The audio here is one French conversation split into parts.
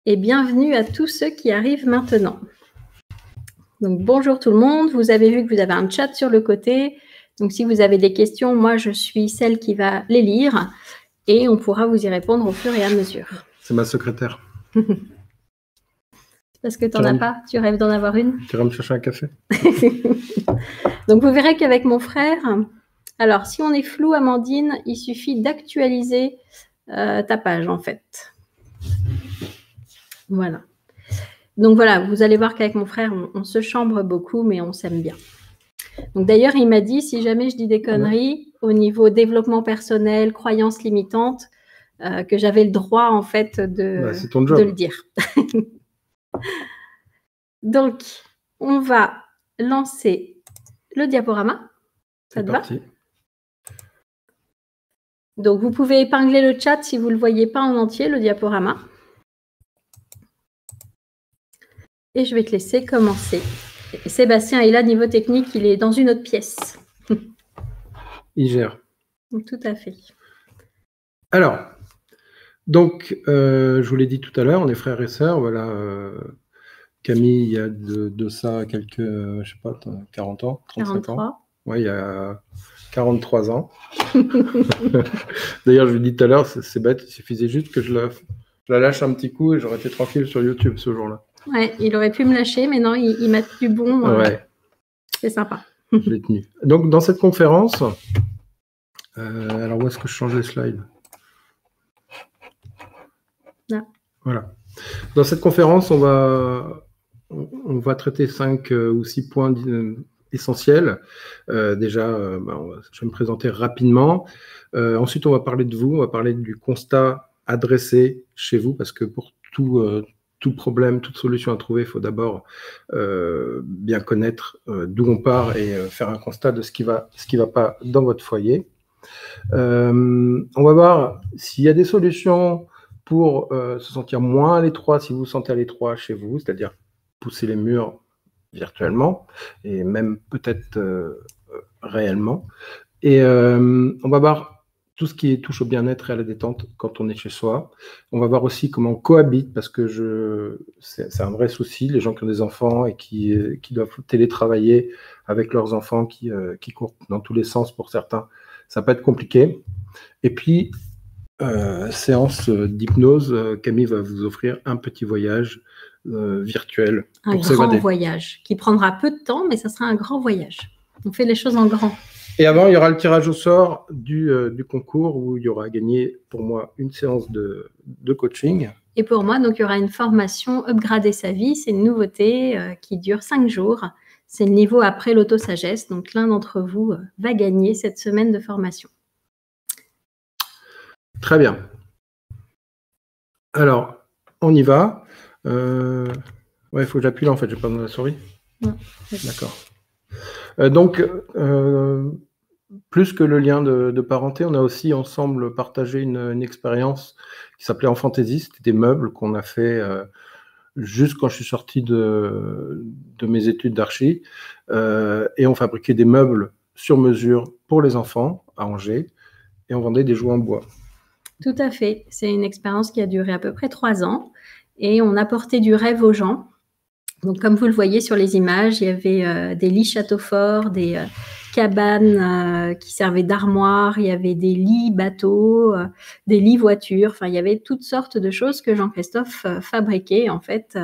et bienvenue à tous ceux qui arrivent maintenant. Donc bonjour tout le monde, vous avez vu que vous avez un chat sur le côté, donc si vous avez des questions, moi je suis celle qui va les lire et on pourra vous y répondre au fur et à mesure. C'est ma secrétaire. Parce que tu n'en as pas, tu rêves d'en avoir une? Tu iras me chercher un café? Donc vous verrez qu'avec mon frère, alors si on est flou Amandine, il suffit d'actualiser ta page en fait. Voilà. Donc voilà, vous allez voir qu'avec mon frère, on se chambre beaucoup, mais on s'aime bien. Donc d'ailleurs, il m'a dit, si jamais je dis des conneries au niveau développement personnel, croyances limitantes, que j'avais le droit en fait de le dire. Donc, on va lancer le diaporama. Ça te va? Donc, vous pouvez épingler le chat si vous ne le voyez pas en entier, le diaporama. Et je vais te laisser commencer. Sébastien est là, niveau technique, il est dans une autre pièce. Il gère. Tout à fait. Alors, donc, je vous l'ai dit tout à l'heure, on est frères et sœurs. Voilà, Camille, il y a de ça quelques, je sais pas, 40 ans, 35 43. ans. Oui, il y a 43 ans. D'ailleurs, je lui ai dit tout à l'heure, c'est bête, il suffisait juste que je la lâche un petit coup et j'aurais été tranquille sur YouTube ce jour-là. Ouais, il aurait pu me lâcher, mais non, il m'a tenu bon. Ouais. C'est sympa. Je l'ai tenu. Donc, dans cette conférence, alors où est-ce que je change les slides? Là. Voilà. Dans cette conférence, on va traiter 5 ou 6 points essentiels. Déjà, je vais me présenter rapidement. Ensuite, on va parler de vous, on va parler du constat adressé chez vous, parce que pour tout problème, toute solution à trouver, il faut d'abord bien connaître d'où on part et faire un constat de ce qui va pas dans votre foyer. On va voir s'il y a des solutions pour se sentir moins à l'étroit, si vous vous sentez à l'étroit chez vous, c'est-à-dire pousser les murs virtuellement et même peut-être réellement. Et on va voir tout ce qui touche au bien-être et à la détente quand on est chez soi. On va voir aussi comment on cohabite, parce que c'est un vrai souci, les gens qui ont des enfants et qui doivent télétravailler avec leurs enfants qui courent dans tous les sens pour certains. Ça peut être compliqué. Et puis, séance d'hypnose, Camille va vous offrir un petit voyage virtuel. Un grand voyage qui prendra peu de temps, mais ça sera un grand voyage. On fait les choses en grand. Et avant, il y aura le tirage au sort du concours où il y aura gagné pour moi une séance de coaching. Et pour moi, donc, il y aura une formation Upgrader sa vie. C'est une nouveauté qui dure 5 jours. C'est le niveau après l'auto-sagesse. Donc, l'un d'entre vous va gagner cette semaine de formation. Très bien. Alors, on y va. Ouais, il faut que j'appuie là, en fait. Je n'ai pas dans la souris. Non. D'accord. Donc, plus que le lien de parenté, on a aussi ensemble partagé une expérience qui s'appelait Enfantaisie. C'était des meubles qu'on a fait juste quand je suis sorti de mes études d'archi. Et on fabriquait des meubles sur mesure pour les enfants à Angers. Et on vendait des jouets en bois. Tout à fait. C'est une expérience qui a duré à peu près 3 ans. Et on apportait du rêve aux gens. Donc, comme vous le voyez sur les images, il y avait des lits château fort, des cabanes qui servaient d'armoire, il y avait des lits bateaux, des lits voitures. Enfin, il y avait toutes sortes de choses que Jean-Christophe fabriquait, en fait,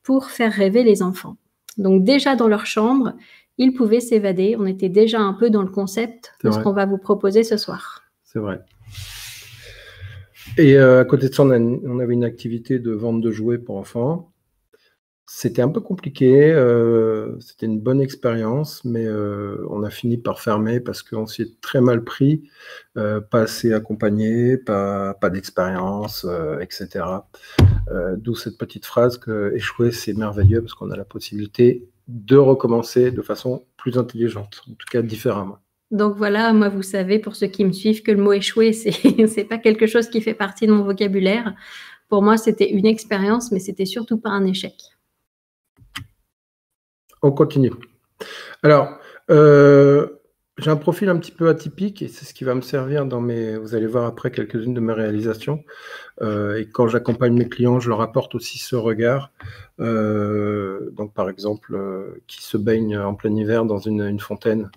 pour faire rêver les enfants. Donc, déjà dans leur chambre, ils pouvaient s'évader. On était déjà un peu dans le concept de ce qu'on va vous proposer ce soir. C'est vrai. Et à côté de ça, on avait une activité de vente de jouets pour enfants. C'était un peu compliqué, c'était une bonne expérience, mais on a fini par fermer parce qu'on s'y est très mal pris, pas assez accompagné, pas d'expérience, etc. D'où cette petite phrase que échouer, c'est merveilleux parce qu'on a la possibilité de recommencer de façon plus intelligente, en tout cas différemment. Donc voilà, moi vous savez, pour ceux qui me suivent, que le mot échouer, c'est pas quelque chose qui fait partie de mon vocabulaire. Pour moi, c'était une expérience, mais c'était surtout pas un échec. On continue. Alors, j'ai un profil un petit peu atypique et c'est ce qui va me servir dans vous allez voir après quelques-unes de mes réalisations. Et quand j'accompagne mes clients, je leur apporte aussi ce regard. Donc par exemple, qui se baigne en plein hiver dans une fontaine,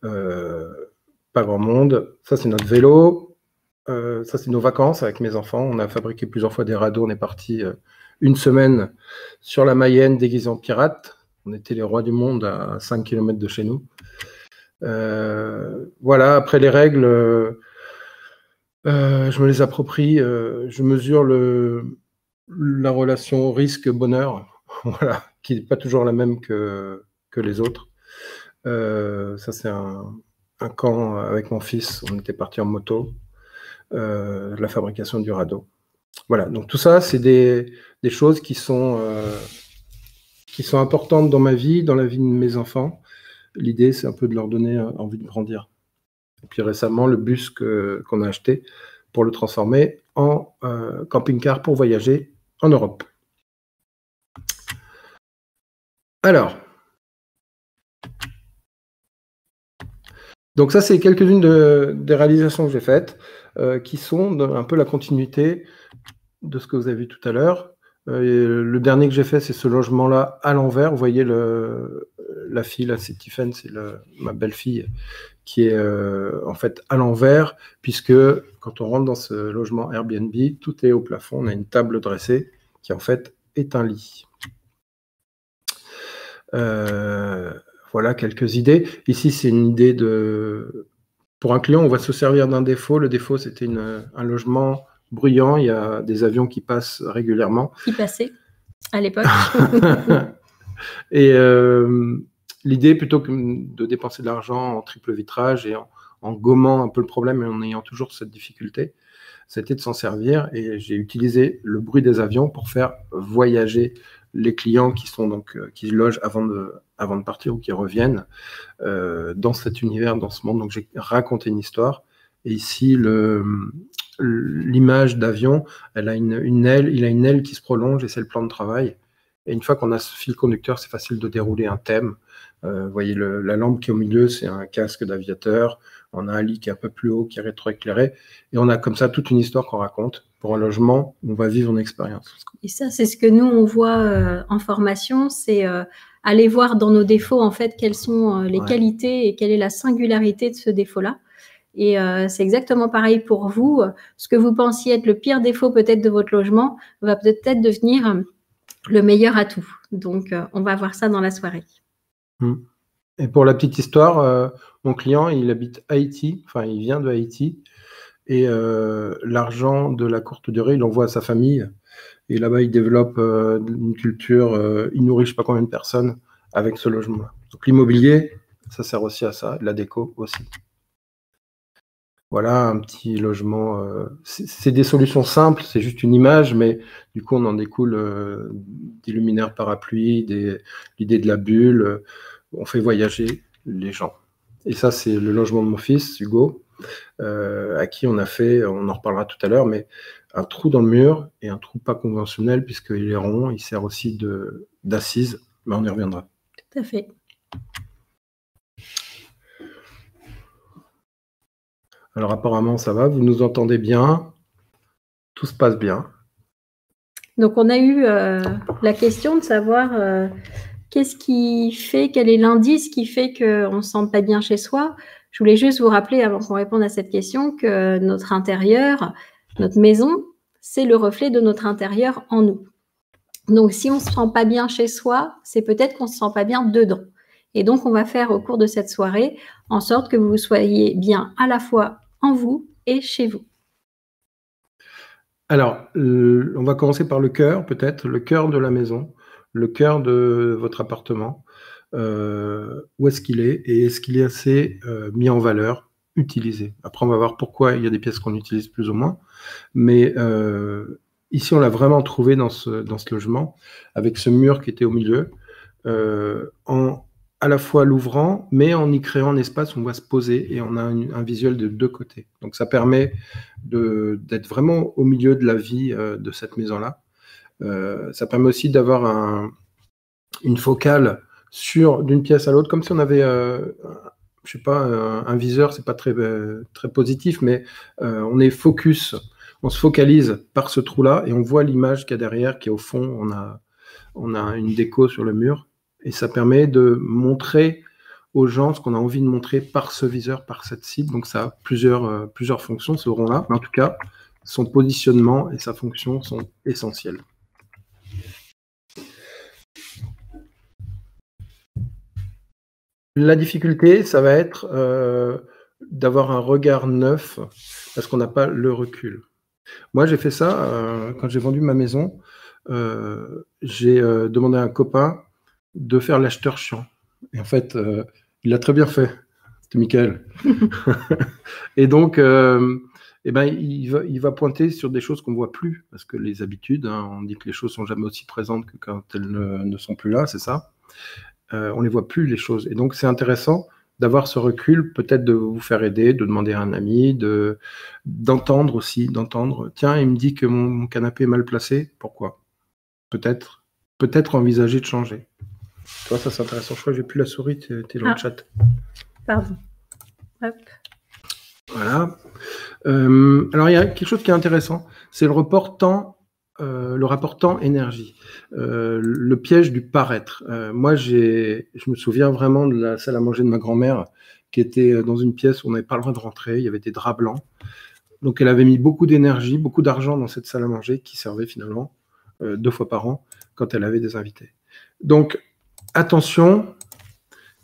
pas grand monde. Ça c'est notre vélo. Ça c'est nos vacances avec mes enfants. On a fabriqué plusieurs fois des radeaux. On est parti une semaine sur la Mayenne déguisés en pirates. On était les rois du monde à 5 km de chez nous. Voilà, après les règles, je me les approprie, je mesure la relation risque-bonheur, voilà, qui n'est pas toujours la même que les autres. Ça, c'est un camp avec mon fils, on était parti en moto, la fabrication du radeau. Voilà, donc tout ça, c'est des choses qui sont importantes dans ma vie, dans la vie de mes enfants. L'idée, c'est un peu de leur donner envie de grandir. Et puis récemment, le bus qu'on a acheté pour le transformer en camping-car pour voyager en Europe. Alors, donc ça, c'est quelques-unes des réalisations que j'ai faites, qui sont un peu la continuité de ce que vous avez vu tout à l'heure. Le dernier que j'ai fait, c'est ce logement-là à l'envers. Vous voyez la fille, là, c'est Tiffen, c'est ma belle-fille, qui est en fait à l'envers, puisque quand on rentre dans ce logement Airbnb, tout est au plafond. On a une table dressée qui en fait est un lit. Voilà quelques idées. Ici, c'est une idée pour un client, on va se servir d'un défaut. Le défaut, c'était un logement bruyant, il y a des avions qui passent régulièrement. Qui passaient à l'époque. Et l'idée, plutôt que de dépenser de l'argent en triple vitrage et en gommant un peu le problème et en ayant toujours cette difficulté, c'était de s'en servir. Et j'ai utilisé le bruit des avions pour faire voyager les clients qui logent avant de partir ou qui reviennent dans cet univers, dans ce monde. Donc j'ai raconté une histoire. Et ici, l'image d'avion, il a une aile qui se prolonge et c'est le plan de travail. Et une fois qu'on a ce fil conducteur, c'est facile de dérouler un thème. Vous voyez, la lampe qui est au milieu, c'est un casque d'aviateur. On a un lit qui est un peu plus haut, qui est rétroéclairé. Et on a comme ça toute une histoire qu'on raconte pour un logement où on va vivre une expérience. Et ça, c'est ce que nous, on voit en formation, c'est aller voir dans nos défauts, en fait, quelles sont les qualités et quelle est la singularité de ce défaut-là. Et c'est exactement pareil pour vous. Ce que vous pensiez être le pire défaut peut-être de votre logement va peut-être devenir le meilleur atout. Donc, on va voir ça dans la soirée. Et pour la petite histoire, mon client, il habite Haïti, enfin, il vient de Haïti, et l'argent de la courte durée, il l'envoie à sa famille. Et là-bas, il développe une culture, il nourrit je ne sais pas combien de personnes avec ce logement-là. Donc l'immobilier, ça sert aussi à ça, la déco aussi. Voilà, un petit logement. C'est des solutions simples, c'est juste une image, mais du coup, on en découle des luminaires parapluies, l'idée de la bulle. On fait voyager les gens. Et ça, c'est le logement de mon fils, Hugo, à qui on a fait, on en reparlera tout à l'heure, mais un trou dans le mur et un trou pas conventionnel, puisqu'il est rond, il sert aussi d'assise, mais on y reviendra. Tout à fait. Alors apparemment, ça va, vous nous entendez bien, tout se passe bien. Donc on a eu la question de savoir qu'est-ce qui fait, quel est l'indice qui fait qu'on ne se sent pas bien chez soi. Je voulais juste vous rappeler, avant qu'on réponde à cette question, que notre intérieur, notre maison, c'est le reflet de notre intérieur en nous. Donc si on ne se sent pas bien chez soi, c'est peut-être qu'on ne se sent pas bien dedans. Et donc on va faire au cours de cette soirée en sorte que vous soyez bien à la fois en vous et chez vous. Alors, on va commencer par le cœur, peut-être, le cœur de la maison, le cœur de votre appartement. Où est-ce qu'il est et est-ce qu'il est assez mis en valeur, utilisé. Après, on va voir pourquoi il y a des pièces qu'on utilise plus ou moins. Mais ici, on l'a vraiment trouvé dans ce logement, avec ce mur qui était au milieu, à la fois l'ouvrant, mais en y créant un espace où on va se poser et on a un visuel de deux côtés. Donc ça permet d'être vraiment au milieu de la vie de cette maison-là. Ça permet aussi d'avoir une focale d'une pièce à l'autre, comme si on avait je sais pas, un viseur, c'est pas très positif, mais on est focus, on se focalise par ce trou-là et on voit l'image qu'il y a derrière, qui est au fond, on a une déco sur le mur et ça permet de montrer aux gens ce qu'on a envie de montrer par ce viseur, par cette cible. Donc ça a plusieurs fonctions, ce rond-là, mais en tout cas, son positionnement et sa fonction sont essentiels. La difficulté, ça va être d'avoir un regard neuf parce qu'on n'a pas le recul. Moi, j'ai fait ça quand j'ai vendu ma maison. J'ai demandé à un copain de faire l'acheteur chiant. Et en fait, il l'a très bien fait. C'était Michael. Et donc, il va pointer sur des choses qu'on ne voit plus parce que les habitudes, hein, on dit que les choses sont jamais aussi présentes que quand elles ne sont plus là, c'est ça. On les voit plus, les choses. Et donc, c'est intéressant d'avoir ce recul, peut-être de vous faire aider, de demander à un ami, d'entendre aussi, tiens, il me dit que mon canapé est mal placé, pourquoi? Peut-être envisager de changer. Toi, ça c'est intéressant. Je crois que j'ai plus la souris, tu es dans le chat. Pardon. Hop. Voilà. Alors, il y a quelque chose qui est intéressant, c'est le rapport temps-énergie, le piège du paraître. Moi, je me souviens vraiment de la salle à manger de ma grand-mère qui était dans une pièce où on n'avait pas le droit de rentrer, il y avait des draps blancs. Donc, elle avait mis beaucoup d'énergie, beaucoup d'argent dans cette salle à manger qui servait finalement 2 fois par an quand elle avait des invités. Donc, attention,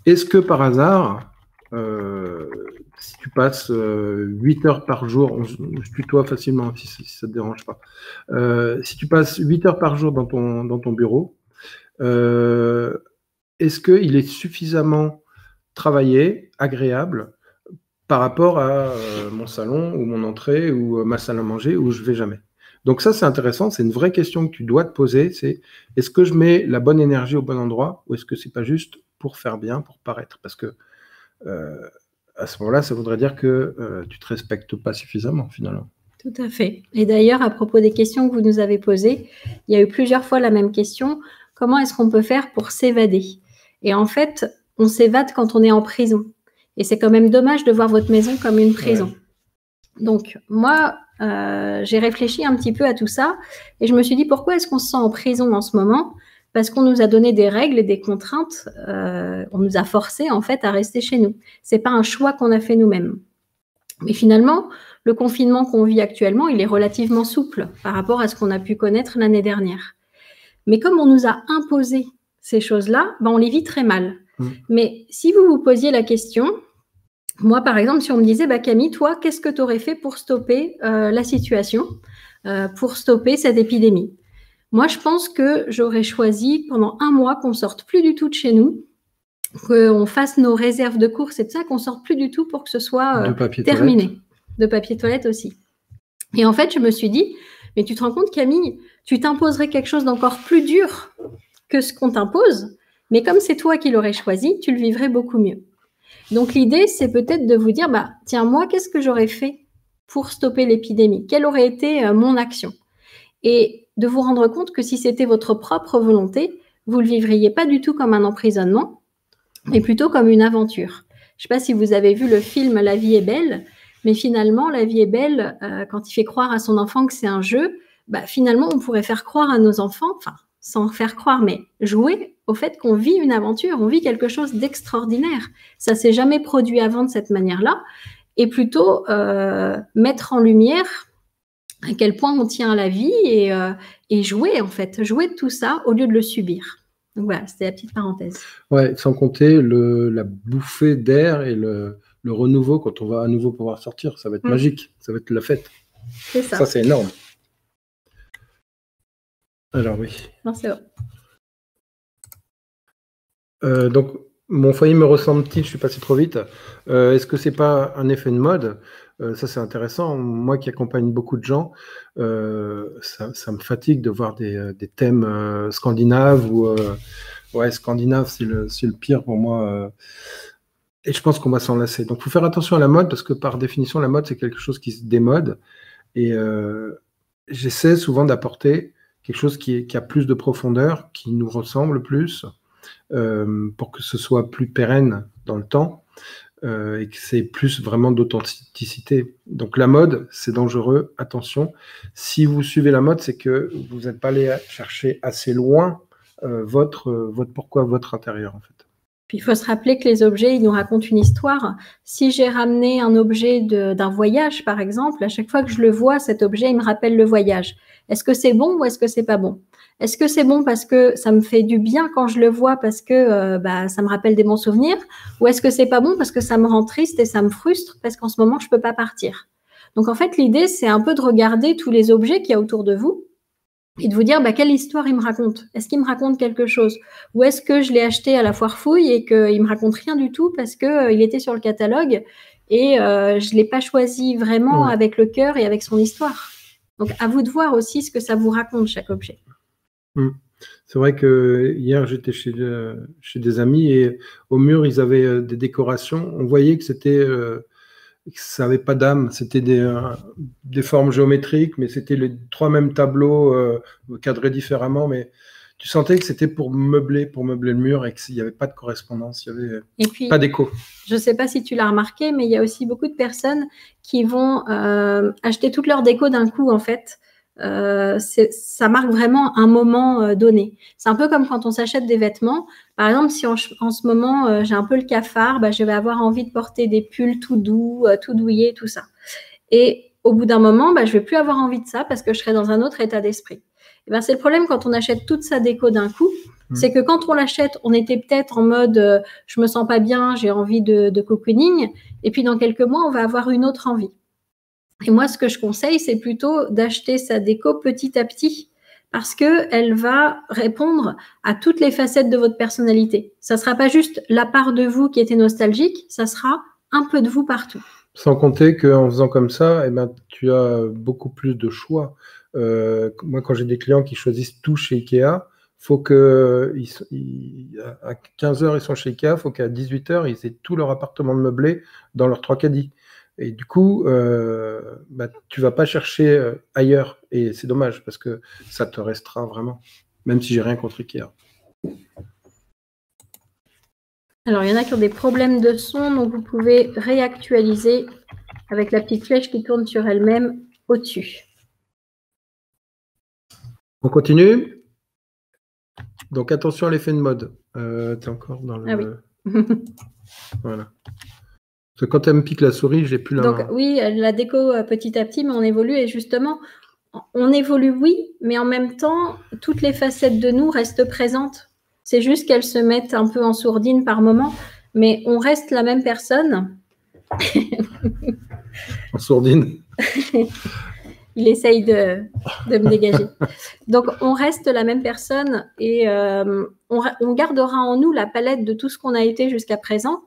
est-ce que par hasard, si tu passes 8 heures par jour, je tutoie facilement si ça ne te dérange pas, si tu passes 8 heures par jour dans ton bureau, est-ce qu'il est suffisamment travaillé, agréable, par rapport à mon salon ou mon entrée ou ma salle à manger où je ne vais jamais? Donc ça, c'est intéressant, c'est une vraie question que tu dois te poser, c'est est-ce que je mets la bonne énergie au bon endroit ou est-ce que c'est pas juste pour faire bien, pour paraître? Parce que à ce moment-là, ça voudrait dire que tu te respectes pas suffisamment, finalement. Tout à fait. Et d'ailleurs, à propos des questions que vous nous avez posées, il y a eu plusieurs fois la même question. Comment est-ce qu'on peut faire pour s'évader? Et en fait, on s'évade quand on est en prison. Et c'est quand même dommage de voir votre maison comme une prison. Ouais. Donc, moi, j'ai réfléchi un petit peu à tout ça et je me suis dit, pourquoi est-ce qu'on se sent en prison en ce moment? Parce qu'on nous a donné des règles et des contraintes. On nous a forcés, en fait, à rester chez nous. Ce n'est pas un choix qu'on a fait nous-mêmes. Mais finalement, le confinement qu'on vit actuellement, il est relativement souple par rapport à ce qu'on a pu connaître l'année dernière. Mais comme on nous a imposé ces choses-là, on les vit très mal. Mais si vous vous posiez la question, moi, par exemple, si on me disait, Camille, toi, qu'est-ce que tu aurais fait pour stopper la situation, pour stopper cette épidémie? Moi, je pense que j'aurais choisi pendant 1 mois qu'on ne sorte plus du tout de chez nous, qu'on fasse nos réserves de courses et tout ça, qu'on ne sorte plus du tout pour que ce soit terminé. Toilette. De papier toilette aussi. Et en fait, je me suis dit, mais tu te rends compte, Camille, tu t'imposerais quelque chose d'encore plus dur que ce qu'on t'impose, mais comme c'est toi qui l'aurais choisi, tu le vivrais beaucoup mieux. Donc, l'idée, c'est peut-être de vous dire, tiens, moi, qu'est-ce que j'aurais fait pour stopper l'épidémie? Quelle aurait été mon action? Et de vous rendre compte que si c'était votre propre volonté, vous ne le vivriez pas du tout comme un emprisonnement, mais plutôt comme une aventure. Je ne sais pas si vous avez vu le film « La vie est belle », mais finalement, la vie est belle quand il fait croire à son enfant que c'est un jeu. Finalement, on pourrait faire croire à nos enfants, enfin, sans faire croire, mais jouer au fait qu'on vit une aventure, on vit quelque chose d'extraordinaire. Ça ne s'est jamais produit avant de cette manière-là, et plutôt mettre en lumière à quel point on tient à la vie et jouer, en fait, jouer de tout ça au lieu de le subir. Donc voilà, c'était la petite parenthèse. Ouais, sans compter la bouffée d'air et le renouveau quand on va à nouveau pouvoir sortir. Ça va être magique, ça va être la fête. C'est ça. Ça, c'est énorme. Alors oui. Non, c'est vrai. Donc, mon foyer me ressemble-t-il? Je suis passé trop vite. Est-ce que c'est pas un effet de mode? Ça, c'est intéressant. Moi qui accompagne beaucoup de gens, ça me fatigue de voir des thèmes scandinaves ou scandinaves, c'est le pire pour moi. Et je pense qu'on va s'en lasser. Donc, il faut faire attention à la mode parce que par définition, la mode, c'est quelque chose qui se démode. Et j'essaie souvent d'apporter quelque chose qui a plus de profondeur, qui nous ressemble plus, pour que ce soit plus pérenne dans le temps. et que c'est plus vraiment d'authenticité. Donc la mode, c'est dangereux, attention. Si vous suivez la mode, c'est que vous n'êtes pas allé chercher assez loin votre pourquoi, votre intérieur en fait. Puis il faut se rappeler que les objets, ils nous racontent une histoire. Si j'ai ramené un objet d'un voyage, par exemple, à chaque fois que je le vois, cet objet, il me rappelle le voyage. Est-ce que c'est bon ou est-ce que c'est pas bon? Est-ce que c'est bon parce que ça me fait du bien quand je le vois parce que ça me rappelle des bons souvenirs? Ou est-ce que c'est pas bon parce que ça me rend triste et ça me frustre parce qu'en ce moment, je peux pas partir? Donc en fait, l'idée, c'est un peu de regarder tous les objets qu'il y a autour de vous et de vous dire quelle histoire il me raconte. Est-ce qu'il me raconte quelque chose? Ou est-ce que je l'ai acheté à la foire fouille et qu'il me raconte rien du tout parce qu'il était sur le catalogue et je l'ai pas choisi vraiment avec le cœur et avec son histoire. Donc à vous de voir aussi ce que ça vous raconte, chaque objet. C'est vrai que hier j'étais chez des amis et au mur ils avaient des décorations. On voyait que ça n'avait pas d'âme, c'était des formes géométriques, mais c'était les 3 mêmes tableaux cadrés différemment, mais tu sentais que c'était pour meubler le mur et qu'il n'y avait pas de correspondance, il n'y avait pas d'écho. Je ne sais pas si tu l'as remarqué, mais il y a aussi beaucoup de personnes qui vont acheter toute leur déco d'un coup, en fait. Ça marque vraiment un moment donné. C'est un peu comme quand on s'achète des vêtements. Par exemple, si en ce moment, j'ai un peu le cafard, je vais avoir envie de porter des pulls tout doux, tout douillés, tout ça. Et au bout d'un moment, je ne vais plus avoir envie de ça parce que je serai dans un autre état d'esprit. C'est le problème quand on achète toute sa déco d'un coup. C'est que quand on l'achète, on était peut-être en mode je me sens pas bien, j'ai envie de cocooning. Et puis dans quelques mois, on va avoir une autre envie. Et moi, ce que je conseille, c'est plutôt d'acheter sa déco petit à petit parce qu'elle va répondre à toutes les facettes de votre personnalité. Ça ne sera pas juste la part de vous qui était nostalgique, ça sera un peu de vous partout. Sans compter qu'en faisant comme ça, tu as beaucoup plus de choix. Moi, quand j'ai des clients qui choisissent tout chez Ikea, faut que à 15h, ils sont chez Ikea, il faut qu'à 18h, ils aient tout leur appartement de meublé dans leurs 3 caddies. Et du coup, tu vas pas chercher ailleurs. Et c'est dommage parce que ça te restera vraiment, même si j'ai rien contre Ikea. Alors, il y en a qui ont des problèmes de son, donc vous pouvez réactualiser avec la petite flèche qui tourne sur elle-même au-dessus. On continue. Donc, attention à l'effet de mode. Tu es encore dans le... Ah oui. Voilà. Parce que quand elle me pique la souris, je n'ai plus la main. Donc, oui, la déco petit à petit, mais on évolue. Et justement, on évolue, oui, mais en même temps, toutes les facettes de nous restent présentes. C'est juste qu'elles se mettent un peu en sourdine par moment, mais on reste la même personne. En sourdine. Il essaye de me dégager. Donc, on reste la même personne et on gardera en nous la palette de tout ce qu'on a été jusqu'à présent.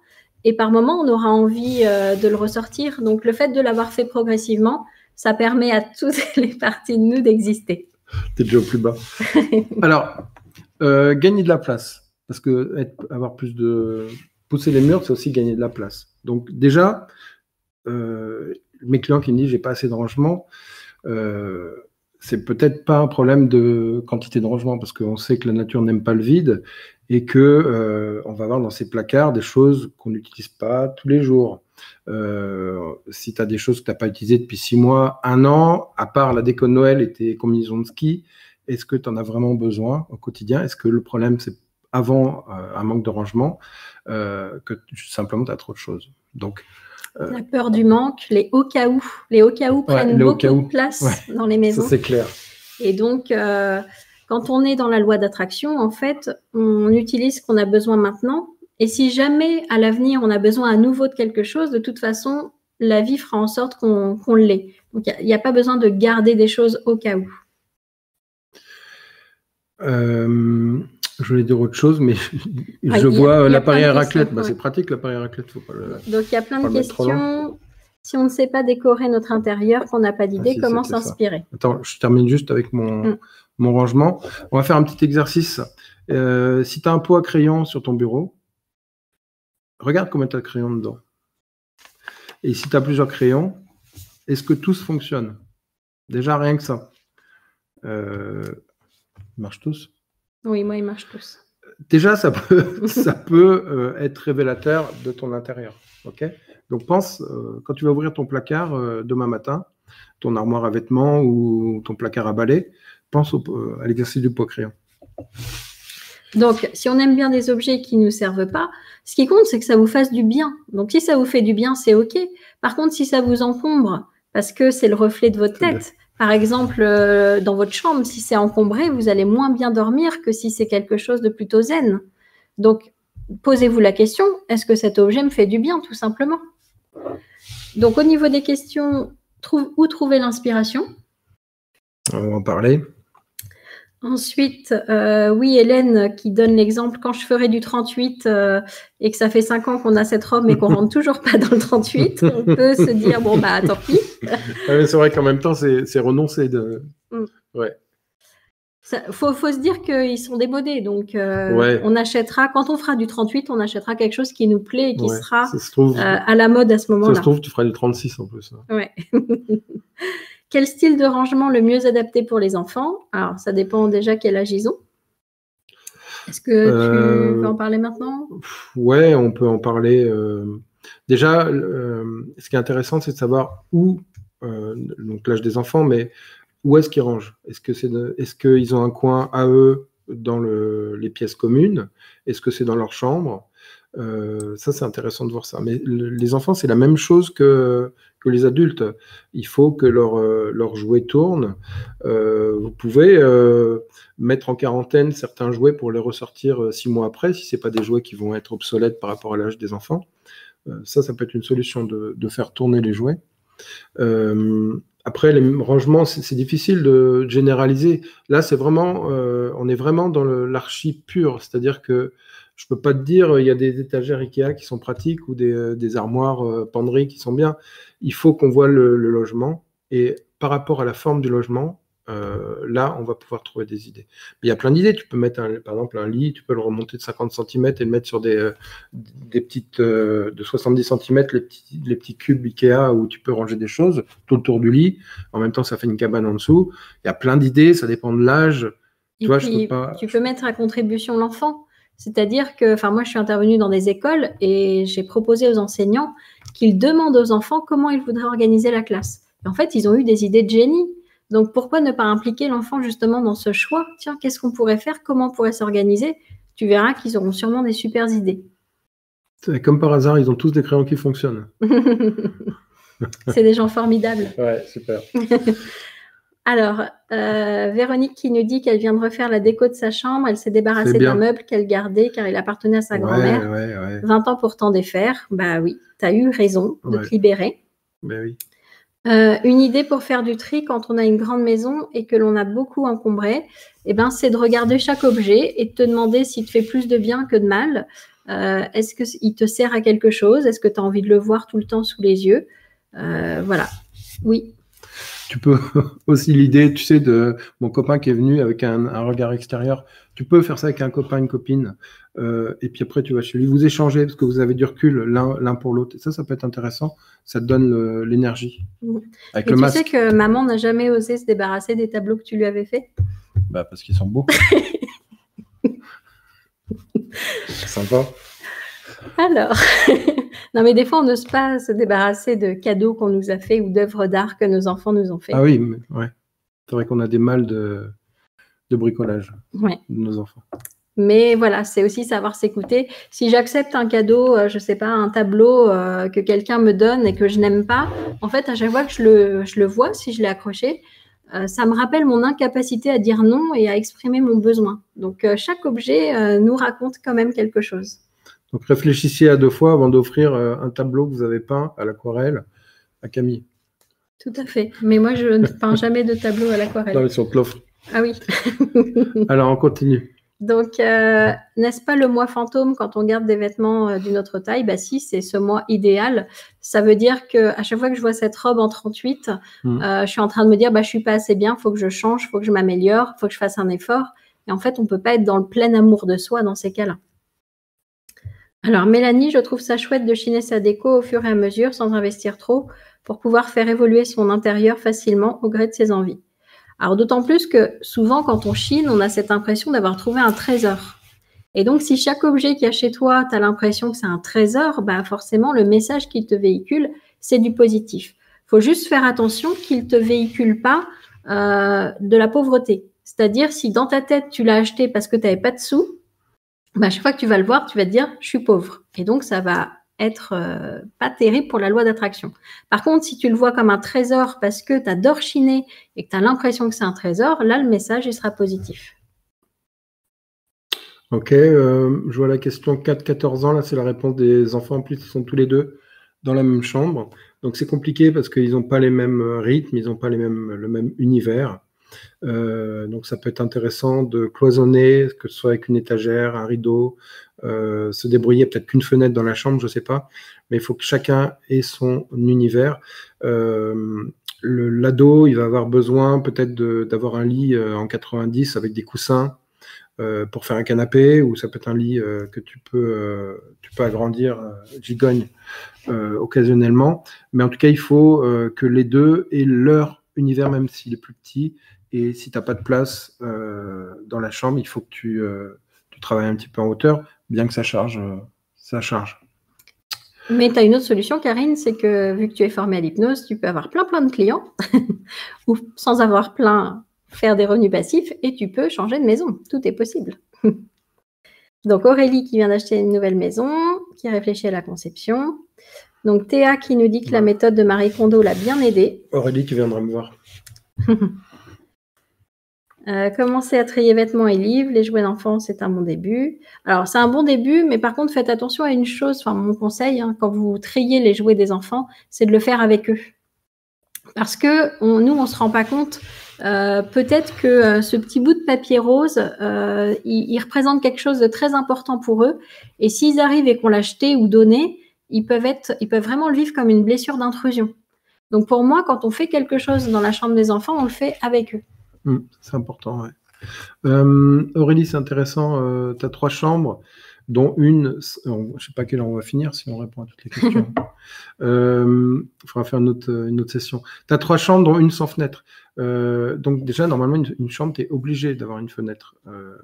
Et par moment, on aura envie de le ressortir. Donc, le fait de l'avoir fait progressivement, ça permet à toutes les parties de nous d'exister. T'es déjà au plus bas. Alors, gagner de la place. Parce que avoir plus de... Pousser les murs, c'est aussi gagner de la place. Donc, déjà, mes clients qui me disent « j'ai pas assez de rangement », c'est peut-être pas un problème de quantité de rangement parce qu'on sait que la nature n'aime pas le vide et que on va avoir dans ces placards des choses qu'on n'utilise pas tous les jours. Si tu as des choses que tu n'as pas utilisées depuis 6 mois, 1 an, à part la déco de Noël et tes combinaisons de ski, est-ce que tu en as vraiment besoin au quotidien? Est-ce que le problème, c'est avant un manque de rangement que simplement tu as trop de choses? Donc, la peur du manque, les hauts cas où. Les hauts cas où prennent beaucoup de place dans les maisons. Ça, c'est clair. Et donc, quand on est dans la loi d'attraction, en fait, on utilise ce qu'on a besoin maintenant. Et si jamais, à l'avenir, on a besoin à nouveau de quelque chose, de toute façon, la vie fera en sorte qu'on l'ait. Donc, il n'y a pas besoin de garder des choses au cas où. Je voulais dire autre chose, mais je vois l'appareil à raclette. C'est pratique, l'appareil à raclette. Faut pas Donc, il y a plein de questions. Si on ne sait pas décorer notre intérieur, qu'on n'a pas d'idée, comment s'inspirer? Attends, je termine juste avec mon rangement. On va faire un petit exercice. Si tu as un pot à crayon sur ton bureau, regarde combien tu as de crayons dedans. Et si tu as plusieurs crayons, est-ce que tous fonctionnent? Déjà, rien que ça. Ils marchent tous? Oui, moi, ils marchent tous. déjà, ça peut être révélateur de ton intérieur. Okay, donc pense, quand tu vas ouvrir ton placard demain matin, ton armoire à vêtements ou ton placard à balai, pense à l'exercice du pot crayon. Donc, si on aime bien des objets qui ne nous servent pas, ce qui compte, c'est que ça vous fasse du bien. Donc, si ça vous fait du bien, c'est OK. Par contre, si ça vous encombre, parce que c'est le reflet de votre tête, par exemple, dans votre chambre, si c'est encombré, vous allez moins bien dormir que si c'est quelque chose de plutôt zen. Donc, posez-vous la question, est-ce que cet objet me fait du bien, tout simplement? Donc, au niveau des questions, où trouver l'inspiration? On va en parler. Ensuite, oui, Hélène qui donne l'exemple, quand je ferai du 38 et que ça fait 5 ans qu'on a cette robe mais qu'on rentre toujours pas dans le 38, on peut se dire, bon, bah tant pis. Ouais, c'est vrai qu'en même temps, c'est renoncer de... Ouais. Faut se dire qu'ils sont démodés, donc on achètera, quand on fera du 38, on achètera quelque chose qui nous plaît et qui sera à la mode à ce moment-là. Ça se trouve, tu feras du 36 en plus. Ouais. Quel style de rangement le mieux adapté pour les enfants? Alors, ça dépend déjà quel âge ils ont. Est-ce que tu peux en parler maintenant? Ouais, on peut en parler. Déjà, ce qui est intéressant, c'est de savoir où, donc l'âge des enfants, mais où est-ce qu'ils rangent? Est-ce qu'ils ont un coin à eux dans les pièces communes? Est-ce que c'est dans leur chambre? Ça, c'est intéressant de voir ça. Mais les enfants, c'est la même chose que les adultes. Il faut que leur jouet tourne. Vous pouvez mettre en quarantaine certains jouets pour les ressortir 6 mois après, si ce n'est pas des jouets qui vont être obsolètes par rapport à l'âge des enfants. Ça peut être une solution de faire tourner les jouets. Après, les rangements, c'est difficile de généraliser. Là, c'est vraiment, on est vraiment dans l'archi pur, c'est-à-dire que je peux pas te dire, il y a des étagères Ikea qui sont pratiques ou des armoires penderies qui sont bien. Il faut qu'on voit le logement et par rapport à la forme du logement, là, on va pouvoir trouver des idées. Mais il y a plein d'idées. Tu peux mettre, par exemple, un lit, tu peux le remonter de 50 cm et le mettre sur des petites de 70 cm, les petits cubes Ikea où tu peux ranger des choses tout autour du lit. En même temps, ça fait une cabane en dessous. Il y a plein d'idées, ça dépend de l'âge. Tu peux mettre à contribution l'enfant. C'est-à-dire que, moi, je suis intervenue dans des écoles et j'ai proposé aux enseignants qu'ils demandent aux enfants comment ils voudraient organiser la classe. Et en fait, ils ont eu des idées de génie. Donc, pourquoi ne pas impliquer l'enfant justement dans ce choix? Tiens, qu'est-ce qu'on pourrait faire? Comment on pourrait s'organiser? Tu verras qu'ils auront sûrement des super idées. Comme par hasard, ils ont tous des crayons qui fonctionnent. C'est des gens formidables. Ouais, super. Alors, Véronique qui nous dit qu'elle vient de refaire la déco de sa chambre. Elle s'est débarrassée d'un meuble qu'elle gardait car il appartenait à sa grand-mère. 20 ans pour t'en défaire. Bah oui, tu as eu raison de te libérer. Ben oui. Une idée pour faire du tri quand on a une grande maison et que l'on a beaucoup encombré, c'est de regarder chaque objet et de te demander s'il te fait plus de bien que de mal. Est-ce qu'il te sert à quelque chose? Est-ce que tu as envie de le voir tout le temps sous les yeux? Voilà. Oui. Tu peux aussi l'idée, tu sais, de mon copain qui est venu avec un regard extérieur. Tu peux faire ça avec un copain, une copine. Et puis après, tu vas chez lui. Vous échangez parce que vous avez du recul l'un pour l'autre. Et ça peut être intéressant. Ça te donne l'énergie. Avec le masque. Tu sais que maman n'a jamais osé se débarrasser des tableaux que tu lui avais faits? Bah, parce qu'ils sont beaux. C'est sympa. Alors, non mais des fois on n'ose pas se débarrasser de cadeaux qu'on nous a fait ou d'œuvres d'art que nos enfants nous ont fait. Ah oui, ouais. C'est vrai qu'on a des mal de bricolage de nos enfants. Mais voilà, c'est aussi savoir s'écouter. Si j'accepte un cadeau, je sais pas, un tableau que quelqu'un me donne et que je n'aime pas, en fait à chaque fois que je le vois, si je l'ai accroché, ça me rappelle mon incapacité à dire non et à exprimer mon besoin. Donc chaque objet nous raconte quand même quelque chose. Donc réfléchissez à 2 fois avant d'offrir un tableau que vous avez peint à l'aquarelle à Camille. Tout à fait. Mais moi, je ne peins jamais de tableau à l'aquarelle. Non, mais si on te l'offre. Ah oui. Alors, on continue. Donc, n'est-ce pas le mois fantôme quand on garde des vêtements d'une autre taille? Bah si, c'est ce mois idéal. Ça veut dire qu'à chaque fois que je vois cette robe en 38, je suis en train de me dire, je suis pas assez bien, il faut que je change, il faut que je m'améliore, il faut que je fasse un effort. Et en fait, on ne peut pas être dans le plein amour de soi dans ces cas-là. Alors, Mélanie, je trouve ça chouette de chiner sa déco au fur et à mesure, sans investir trop, pour pouvoir faire évoluer son intérieur facilement au gré de ses envies. Alors, d'autant plus que souvent, quand on chine, on a cette impression d'avoir trouvé un trésor. Et donc, si chaque objet qu'il y a chez toi, tu as l'impression que c'est un trésor, bah forcément, le message qu'il te véhicule, c'est du positif. Il faut juste faire attention qu'il ne te véhicule pas de la pauvreté. C'est-à-dire, si dans ta tête, tu l'as acheté parce que tu n'avais pas de sous, bah, chaque fois que tu vas le voir, tu vas te dire « je suis pauvre ». Et donc, ça va être pas terrible pour la loi d'attraction. Par contre, si tu le vois comme un trésor parce que tu adores chiner et que tu as l'impression que c'est un trésor, là, le message, il sera positif. Ok, je vois la question 4-14 ans, là c'est la réponse des enfants, en plus ils sont tous les deux dans la même chambre. Donc c'est compliqué parce qu'ils n'ont pas les mêmes rythmes, ils n'ont pas le même univers. Donc ça peut être intéressant de cloisonner, que ce soit avec une étagère, un rideau, se débrouiller, peut-être qu'une fenêtre dans la chambre, je ne sais pas, mais il faut que chacun ait son univers. L'ado, il va avoir besoin peut-être d'avoir un lit en 90 avec des coussins, pour faire un canapé, ou ça peut être un lit que tu peux agrandir, gigogne, occasionnellement. Mais en tout cas, il faut que les deux aient leur univers, même s'il est plus petit. Et si tu n'as pas de place dans la chambre, il faut que tu travailles un petit peu en hauteur, bien que ça charge. Mais tu as une autre solution, Karine, c'est que vu que tu es formée à l'hypnose, tu peux avoir plein de clients, ou sans avoir plein, faire des revenus passifs, et tu peux changer de maison. Tout est possible. Donc Aurélie qui vient d'acheter une nouvelle maison, qui réfléchit à la conception. Donc Théa qui nous dit que la méthode de Marie Kondo l'a bien aidée. Aurélie qui viendra me voir. Commencer à trier vêtements et livres, les jouets d'enfants, c'est un bon début. Alors, c'est un bon début, mais par contre, faites attention à une chose, enfin, mon conseil, hein, quand vous triez les jouets des enfants, c'est de le faire avec eux. Parce que nous, on ne se rend pas compte, peut-être que ce petit bout de papier rose, il représente quelque chose de très important pour eux. Et s'ils arrivent et qu'on l'a jeté ou donné, ils peuvent vraiment le vivre comme une blessure d'intrusion. Donc, pour moi, quand on fait quelque chose dans la chambre des enfants, on le fait avec eux. C'est important, ouais. Aurélie, c'est intéressant. Tu as 3 chambres, dont une, je ne sais pas à quelle heure on va finir si on répond à toutes les questions. Il faudra faire une autre session. Tu as 3 chambres, dont une sans fenêtre. Donc déjà, normalement, une chambre, tu es obligé d'avoir une fenêtre.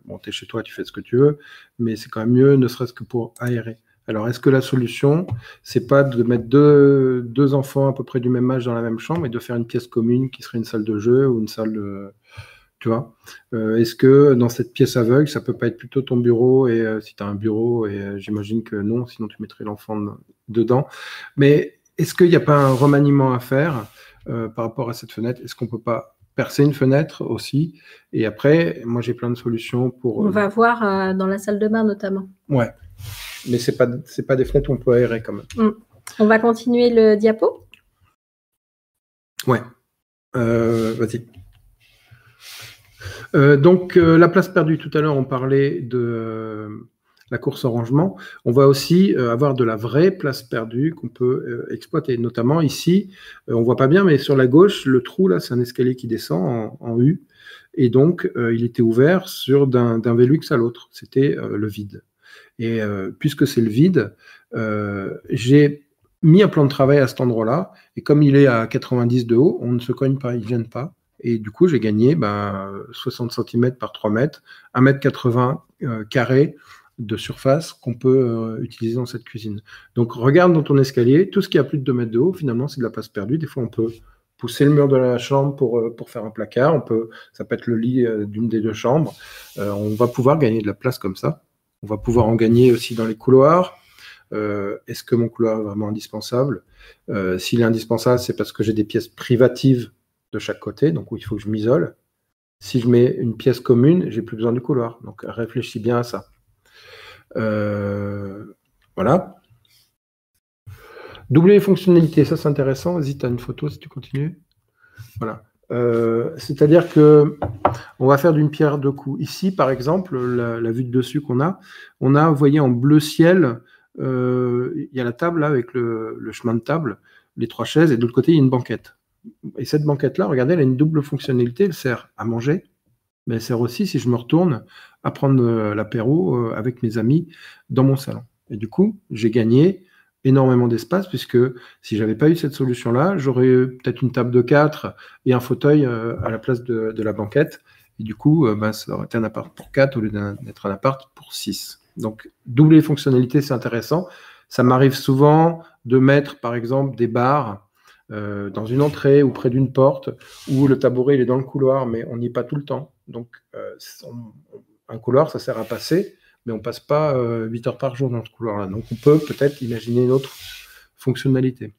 Bon, tu es chez toi, tu fais ce que tu veux, mais c'est quand même mieux, ne serait-ce que pour aérer. Alors, est-ce que la solution, c'est pas de mettre deux enfants à peu près du même âge dans la même chambre et de faire une pièce commune qui serait une salle de jeu ou une salle de... Tu vois, est-ce que dans cette pièce aveugle, ça peut pas être plutôt ton bureau, et si tu as un bureau, et j'imagine que non, sinon tu mettrais l'enfant dedans. Mais est-ce qu'il n'y a pas un remaniement à faire par rapport à cette fenêtre? Est-ce qu'on peut pas percer une fenêtre aussi? Et après, moi j'ai plein de solutions pour... On va voir dans la salle de bain notamment. Ouais, mais c'est pas des fenêtres où on peut aérer quand même. On va continuer le diapo? Ouais, vas-y. Donc, la place perdue, tout à l'heure, on parlait de la course au rangement. On va aussi avoir de la vraie place perdue qu'on peut exploiter. Notamment ici, on ne voit pas bien, mais sur la gauche, le trou, là, c'est un escalier qui descend en U. Et donc, il était ouvert d'un Velux à l'autre. C'était le vide. Et puisque c'est le vide, j'ai mis un plan de travail à cet endroit-là. Et comme il est à 90 de haut, on ne se cogne pas, il ne gêne pas. Et du coup, j'ai gagné 60 cm par 3 mètres, 1,80 m carré de surface qu'on peut utiliser dans cette cuisine. Donc, regarde dans ton escalier, tout ce qui a plus de 2 mètres de haut, finalement, c'est de la place perdue. Des fois, on peut pousser le mur de la chambre pour faire un placard. Ça peut être le lit d'une des 2 chambres. On va pouvoir gagner de la place comme ça. On va pouvoir en gagner aussi dans les couloirs. Est-ce que mon couloir est vraiment indispensable? S'il est indispensable, c'est parce que j'ai des pièces privatives de chaque côté, donc où il faut que je m'isole. Si je mets une pièce commune, j'ai plus besoin du couloir. Donc réfléchis bien à ça. Voilà. Doubler les fonctionnalités, ça c'est intéressant. Vas-y, tu as une photo si tu continues. Voilà. C'est-à-dire que on va faire d'une pierre deux coups. Ici, par exemple, la vue de dessus qu'on a, vous voyez, en bleu ciel, il y a la table là, avec le chemin de table, les 3 chaises, et de l'autre côté, il y a une banquette. Et cette banquette-là, regardez, elle a une double fonctionnalité. Elle sert à manger, mais elle sert aussi, si je me retourne, à prendre l'apéro avec mes amis dans mon salon. Et du coup, j'ai gagné énormément d'espace, puisque si j'avais pas eu cette solution-là, j'aurais eu peut-être une table de 4 et un fauteuil à la place de la banquette. Et du coup, ça aurait été un appart pour 4 au lieu d'être un appart pour 6. Donc, doubler les fonctionnalités, c'est intéressant. Ça m'arrive souvent de mettre, par exemple, des barres dans une entrée ou près d'une porte, où le tabouret il est dans le couloir, mais on n'y est pas tout le temps. Donc, un couloir, ça sert à passer, mais on ne passe pas 8 heures par jour dans ce couloir-là. Donc, on peut peut-être imaginer une autre fonctionnalité.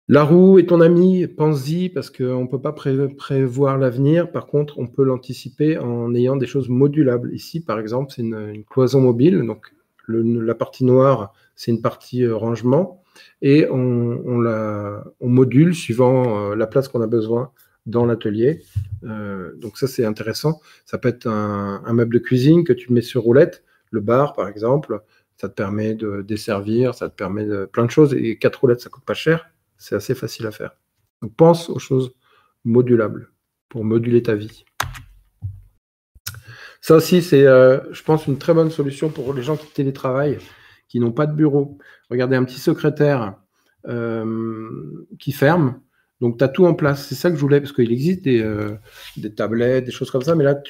La roue est ton ami, pense-y, parce qu'on ne peut pas prévoir l'avenir. Par contre, on peut l'anticiper en ayant des choses modulables. Ici, par exemple, c'est une cloison mobile. Donc, la partie noire, c'est une partie rangement. Et on module suivant la place qu'on a besoin dans l'atelier. Donc ça, c'est intéressant. Ça peut être un meuble de cuisine que tu mets sur roulette. Le bar, par exemple, ça te permet de desservir, ça te permet de plein de choses. Et 4 roulettes, ça ne coûte pas cher. C'est assez facile à faire. Donc, pense aux choses modulables pour moduler ta vie. Ça aussi, c'est, je pense, une très bonne solution pour les gens qui télétravaillent, qui n'ont pas de bureau. Regardez, un petit secrétaire qui ferme. Donc, tu as tout en place. C'est ça que je voulais, parce qu'il existe des tablettes, des choses comme ça, mais là,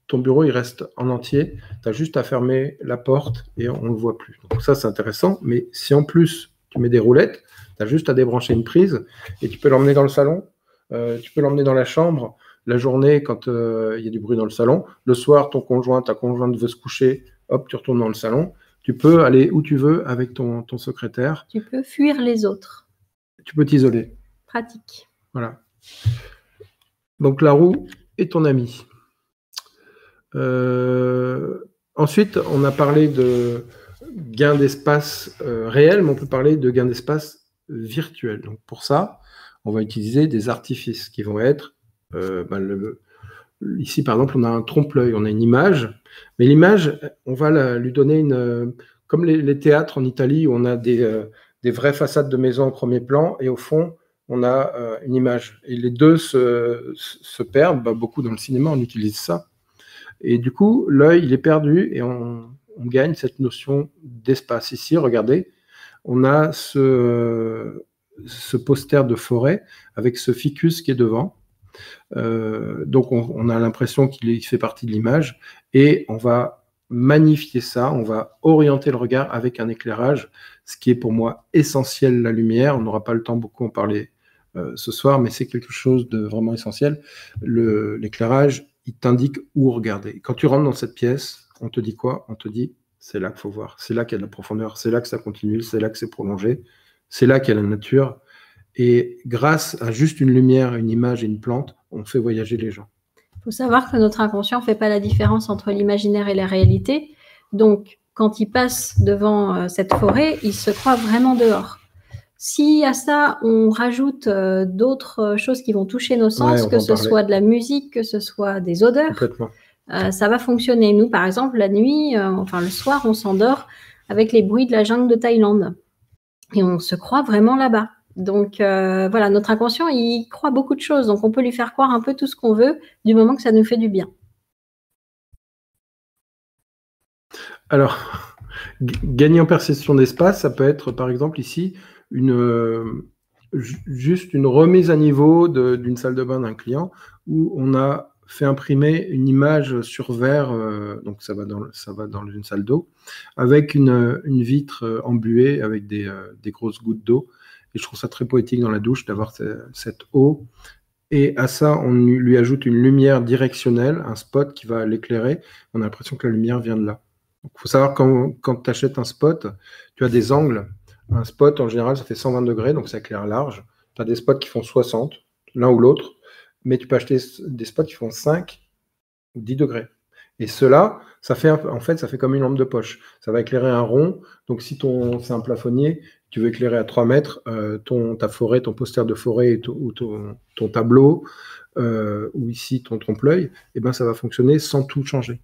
ton bureau, il reste en entier. Tu as juste à fermer la porte et on ne le voit plus. Donc, ça, c'est intéressant. Mais si en plus, tu mets des roulettes, tu as juste à débrancher une prise et tu peux l'emmener dans le salon, tu peux l'emmener dans la chambre. La journée, quand il y a du bruit dans le salon, le soir, ta conjointe veut se coucher, hop, tu retournes dans le salon. Tu peux aller où tu veux avec ton secrétaire. Tu peux fuir les autres. Tu peux t'isoler. Pratique. Voilà. Donc la roue est ton ami. Ensuite, on a parlé de gain d'espace réel, mais on peut parler de gain d'espace virtuel. Donc pour ça, on va utiliser des artifices qui vont être ici par exemple on a un trompe-l'œil, on a une image, mais l'image on va lui donner comme les théâtres en Italie où on a des vraies façades de maisons au premier plan et au fond on a une image et les deux se perdent. Beaucoup dans le cinéma on utilise ça et du coup l'œil il est perdu et on gagne cette notion d'espace. Ici regardez, on a ce poster de forêt avec ce ficus qui est devant. Donc, on a l'impression qu'il fait partie de l'image et on va magnifier ça, on va orienter le regard avec un éclairage, ce qui est pour moi essentiel, la lumière. On n'aura pas le temps beaucoup en parler ce soir, mais c'est quelque chose de vraiment essentiel. L'éclairage, il t'indique où regarder. Quand tu rentres dans cette pièce, on te dit quoi? On te dit c'est là qu'il faut voir, c'est là qu'il y a de la profondeur, c'est là que ça continue, c'est là que c'est prolongé, c'est là qu'il y a la nature. Et grâce à juste une lumière, une image et une plante, on fait voyager les gens. Il faut savoir que notre inconscient ne fait pas la différence entre l'imaginaire et la réalité. Donc, quand il passe devant cette forêt, il se croit vraiment dehors. Si à ça, on rajoute d'autres choses qui vont toucher nos sens, que ce soit de la musique, que ce soit des odeurs, ça va fonctionner. Nous, par exemple, la nuit, le soir, on s'endort avec les bruits de la jungle de Thaïlande. Et on se croit vraiment là-bas. Donc, voilà, notre inconscient, il croit beaucoup de choses. Donc, on peut lui faire croire un peu tout ce qu'on veut du moment que ça nous fait du bien. Alors, gagner en perception d'espace, ça peut être, par exemple, ici, juste une remise à niveau d'une salle de bain d'un client où on a fait imprimer une image sur verre, donc ça va dans une salle d'eau, avec une vitre embuée avec des grosses gouttes d'eau. Et je trouve ça très poétique dans la douche d'avoir cette eau. Et à ça, on lui ajoute une lumière directionnelle, un spot qui va l'éclairer. On a l'impression que la lumière vient de là. Il faut savoir quand tu achètes un spot, tu as des angles. Un spot, en général, ça fait 120 degrés, donc ça éclaire large. Tu as des spots qui font 60, l'un ou l'autre. Mais tu peux acheter des spots qui font 5 ou 10 degrés. Et cela, ça fait comme une lampe de poche. Ça va éclairer un rond. Donc, si c'est un plafonnier, tu veux éclairer à 3 mètres ta forêt, ton poster de forêt ou ton tableau, ou ici ton trompe-l'œil, eh ben, ça va fonctionner sans tout changer.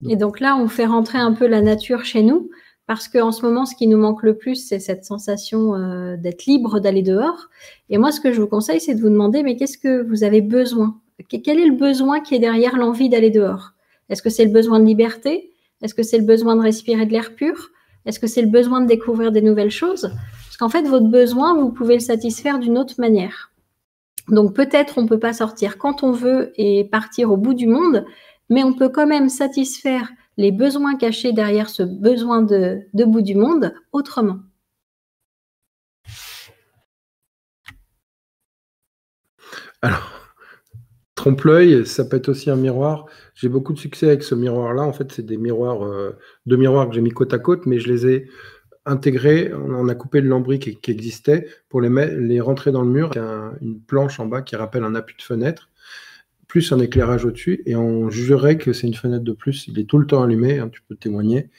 Et donc là, on fait rentrer un peu la nature chez nous, parce qu'en ce moment, ce qui nous manque le plus, c'est cette sensation d'être libre d'aller dehors. Et moi, ce que je vous conseille, c'est de vous demander, mais qu'est-ce que vous avez besoin? Quel est le besoin qui est derrière l'envie d'aller dehors? Est-ce que c'est le besoin de liberté? Est-ce que c'est le besoin de respirer de l'air pur? Est-ce que c'est le besoin de découvrir des nouvelles choses? Parce qu'en fait, votre besoin, vous pouvez le satisfaire d'une autre manière. Donc peut-être on ne peut pas sortir quand on veut et partir au bout du monde, mais on peut quand même satisfaire les besoins cachés derrière ce besoin de bout du monde autrement. Alors, trompe-l'œil, ça peut être aussi un miroir. J'ai beaucoup de succès avec ce miroir-là. En fait, c'est des miroirs, deux miroirs que j'ai mis côte à côte, mais je les ai intégrés. On a coupé le lambris qui existait pour les rentrer dans le mur. Il y a une planche en bas qui rappelle un appui de fenêtre, plus un éclairage au-dessus, et on jurerait que c'est une fenêtre de plus. Il est tout le temps allumé, hein, tu peux témoigner.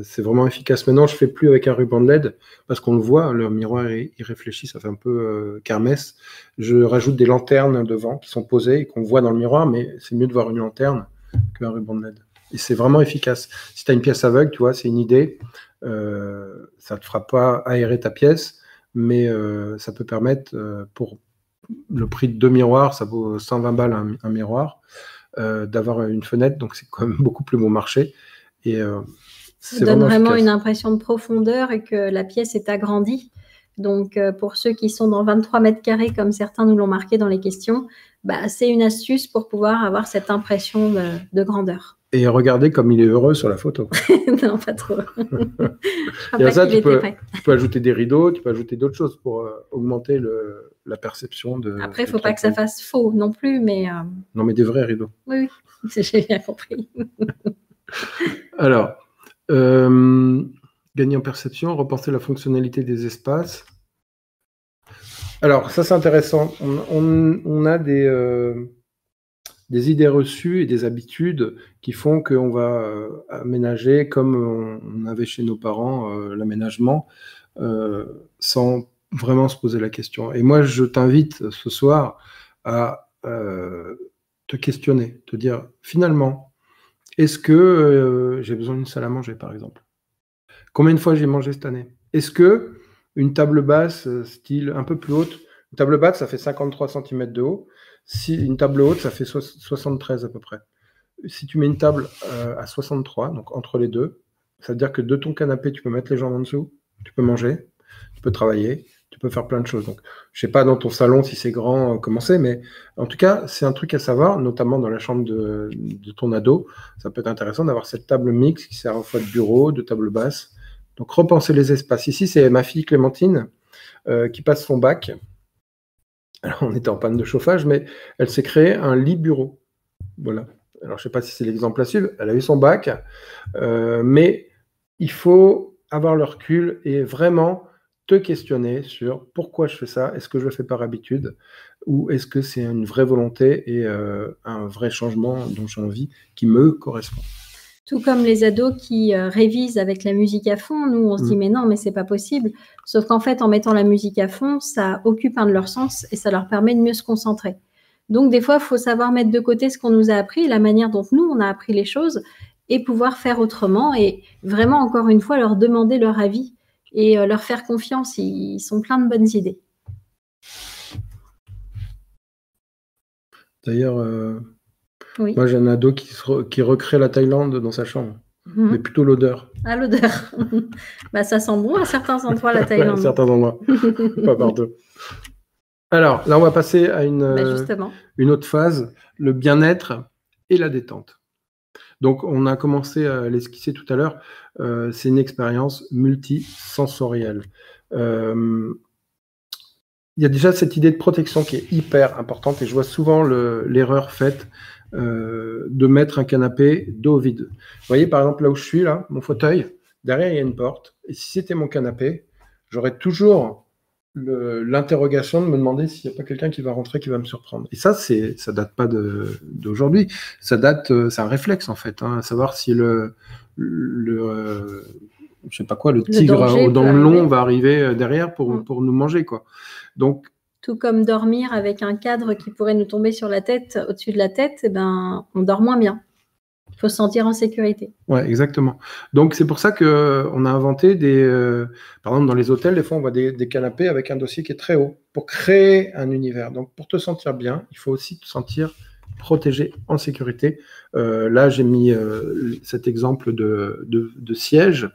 C'est vraiment efficace. Maintenant, je ne fais plus avec un ruban de LED parce qu'on le voit, le miroir il réfléchit, ça fait un peu kermesse. Je rajoute des lanternes devant qui sont posées et qu'on voit dans le miroir, mais c'est mieux de voir une lanterne qu'un ruban de LED. Et c'est vraiment efficace. Si tu as une pièce aveugle, tu vois, c'est une idée. Ça ne te fera pas aérer ta pièce, mais ça peut permettre, pour le prix de 2 miroirs, ça vaut 120 balles un miroir, d'avoir une fenêtre, donc c'est quand même beaucoup plus bon marché. Et ça donne vraiment une impression de profondeur et que la pièce est agrandie. Donc, pour ceux qui sont dans 23 mètres carrés, comme certains nous l'ont marqué dans les questions, bah, c'est une astuce pour pouvoir avoir cette impression de grandeur. Et regardez comme il est heureux sur la photo. Non, pas trop. Et ça, tu peux ajouter des rideaux, tu peux ajouter d'autres choses pour augmenter la perception de... Après, il ne faut pas que ça fasse faux non plus, mais... Non, mais des vrais rideaux. Oui, j'ai bien compris. Alors, gagner en perception, repenser la fonctionnalité des espaces. Alors, ça c'est intéressant. On a des idées reçues et des habitudes qui font qu'on va aménager comme on avait chez nos parents l'aménagement sans vraiment se poser la question. Et moi, je t'invite ce soir à te questionner, te dire finalement, est-ce que j'ai besoin d'une salle à manger, par exemple? Combien de fois j'ai mangé cette année? Est-ce que une table basse, style un peu plus haute, une table basse, ça fait 53 cm de haut. Si une table haute, ça fait 73 à peu près. Si tu mets une table à 63, donc entre les deux, ça veut dire que de ton canapé, tu peux mettre les jambes en dessous, tu peux manger, tu peux travailler, tu peux faire plein de choses. Donc, je sais pas dans ton salon si c'est grand, comment c'est, mais en tout cas, c'est un truc à savoir, notamment dans la chambre de ton ado. Ça peut être intéressant d'avoir cette table mixte qui sert à la fois de bureau, de table basse. Donc, repenser les espaces. Ici, c'est ma fille Clémentine qui passe son bac. Alors, on était en panne de chauffage, mais elle s'est créée un lit bureau. Voilà. Alors, je ne sais pas si c'est l'exemple à suivre. Elle a eu son bac, mais il faut avoir le recul et vraiment te questionner sur pourquoi je fais ça. Est-ce que je le fais par habitude ou est-ce que c'est une vraie volonté et un vrai changement dont j'ai envie qui me correspond? Tout comme les ados qui révisent avec la musique à fond, nous on se dit mais non, mais c'est pas possible. Sauf qu'en fait, en mettant la musique à fond, ça occupe un de leurs sens et ça leur permet de mieux se concentrer. Donc des fois, il faut savoir mettre de côté ce qu'on nous a appris, la manière dont nous on a appris les choses et pouvoir faire autrement et vraiment encore une fois leur demander leur avis et leur faire confiance. Ils sont plein de bonnes idées. D'ailleurs, oui. Moi j'ai un ado qui recrée la Thaïlande dans sa chambre, mais plutôt l'odeur. Ah, l'odeur. Bah, ça sent bon à certains endroits la Thaïlande. À certains endroits, pas partout. Alors là, on va passer à une autre phase, le bien-être et la détente. Donc, on a commencé à l'esquisser tout à l'heure. C'est une expérience multisensorielle. Il y a déjà cette idée de protection qui est hyper importante et je vois souvent l'erreur faite de mettre un canapé dos vide. Vous voyez, par exemple, là où je suis, là, mon fauteuil, derrière, il y a une porte. Et si c'était mon canapé, j'aurais toujours l'interrogation de me demander s'il n'y a pas quelqu'un qui va rentrer, qui va me surprendre. Et ça date pas d'aujourd'hui. Ça date, c'est un réflexe, en fait, hein, à savoir si je sais pas quoi, le tigre aux dents longues va arriver derrière pour nous manger, quoi. Donc, tout comme dormir avec un cadre qui pourrait nous tomber sur la tête, au-dessus de la tête, eh ben, on dort moins bien. Il faut se sentir en sécurité. Oui, exactement. Donc, c'est pour ça qu'on a inventé par exemple, dans les hôtels, des fois, on voit des canapés avec un dossier qui est très haut pour créer un univers. Donc, pour te sentir bien, il faut aussi te sentir protégé, en sécurité. Là, j'ai mis cet exemple de siège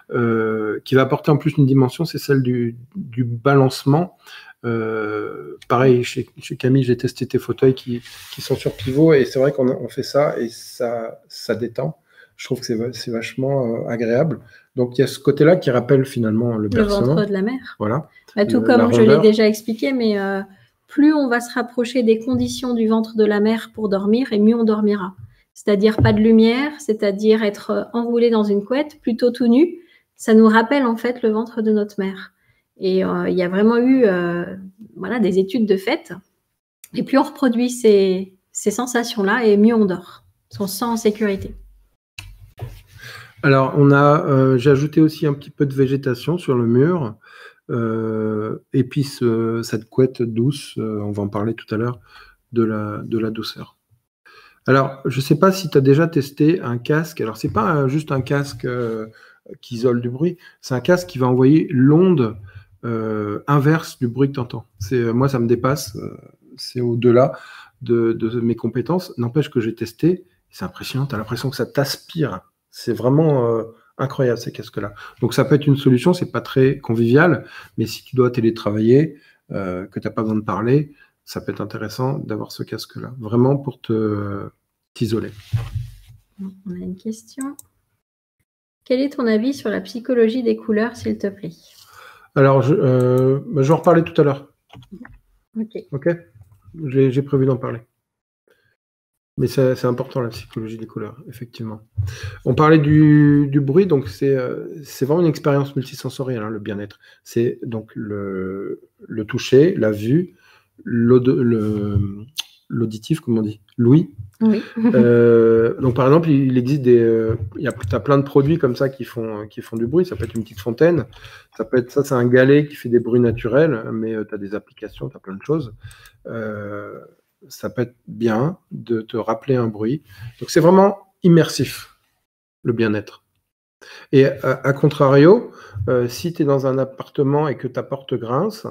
qui va apporter en plus une dimension, c'est celle du balancement. Pareil, chez Camille, j'ai testé tes fauteuils qui sont sur pivot, et c'est vrai qu'on fait ça, et ça détend. Je trouve que c'est vachement agréable. Donc, il y a ce côté-là qui rappelle finalement le berceau. Le ventre de la mère. Voilà. Bah, tout comme je l'ai déjà expliqué, mais plus on va se rapprocher des conditions du ventre de la mère pour dormir, et mieux on dormira. C'est-à-dire pas de lumière, c'est-à-dire être enroulé dans une couette, plutôt tout nu. Ça nous rappelle en fait le ventre de notre mère. Et il y a vraiment eu voilà, des études de fait. Et plus on reproduit ces sensations-là, et mieux on dort. On se sent en sécurité. Alors, j'ai ajouté aussi un petit peu de végétation sur le mur. Et puis cette couette douce, on va en parler tout à l'heure, de la douceur. Alors, je ne sais pas si tu as déjà testé un casque. Alors, ce n'est pas juste un casque qui isole du bruit, c'est un casque qui va envoyer l'onde inverse du bruit que tu entends. Moi, ça me dépasse, c'est au-delà de mes compétences. N'empêche que j'ai testé, c'est impressionnant, tu as l'impression que ça t'aspire. C'est vraiment incroyable, ces casques-là. Donc, ça peut être une solution, c'est pas très convivial, mais si tu dois télétravailler, que tu n'as pas besoin de parler, ça peut être intéressant d'avoir ce casque-là, vraiment pour t'isoler. On a une question. Quel est ton avis sur la psychologie des couleurs, s'il te plaît? Alors, je vais en reparler tout à l'heure. Ok. J'ai prévu d'en parler. Mais c'est important, la psychologie des couleurs, effectivement. On parlait du bruit, donc c'est vraiment une expérience multisensorielle, hein, le bien-être. C'est donc le toucher, la vue, l'auditif, comme on dit, l'ouïe. Oui. Donc, par exemple, il existe t'as plein de produits comme ça qui font du bruit. Ça peut être une petite fontaine. Ça peut être ça, c'est un galet qui fait des bruits naturels, mais tu as des applications, tu as plein de choses. Ça peut être bien de te rappeler un bruit. Donc, c'est vraiment immersif, le bien-être. Et à contrario, si tu es dans un appartement et que ta porte grince,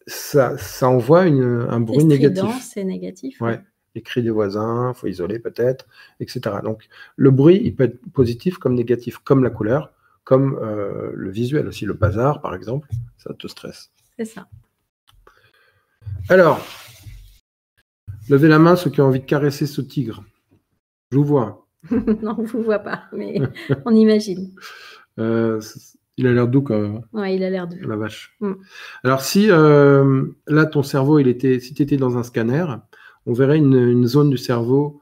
ça envoie un bruit négatif. C'est négatif. Ouais. Les cris des voisins, il faut isoler peut-être, etc. Donc, le bruit, il peut être positif comme négatif, comme la couleur, comme le visuel aussi. Le bazar, par exemple, ça te stresse. C'est ça. Alors, levez la main ceux qui ont envie de caresser ce tigre. Je vous vois. Non, on ne vous voit pas, mais on imagine. Il a l'air doux quand même. Oui, il a l'air doux. La vache. Alors, si là, ton cerveau, si tu étais dans un scanner, on verrait une zone du cerveau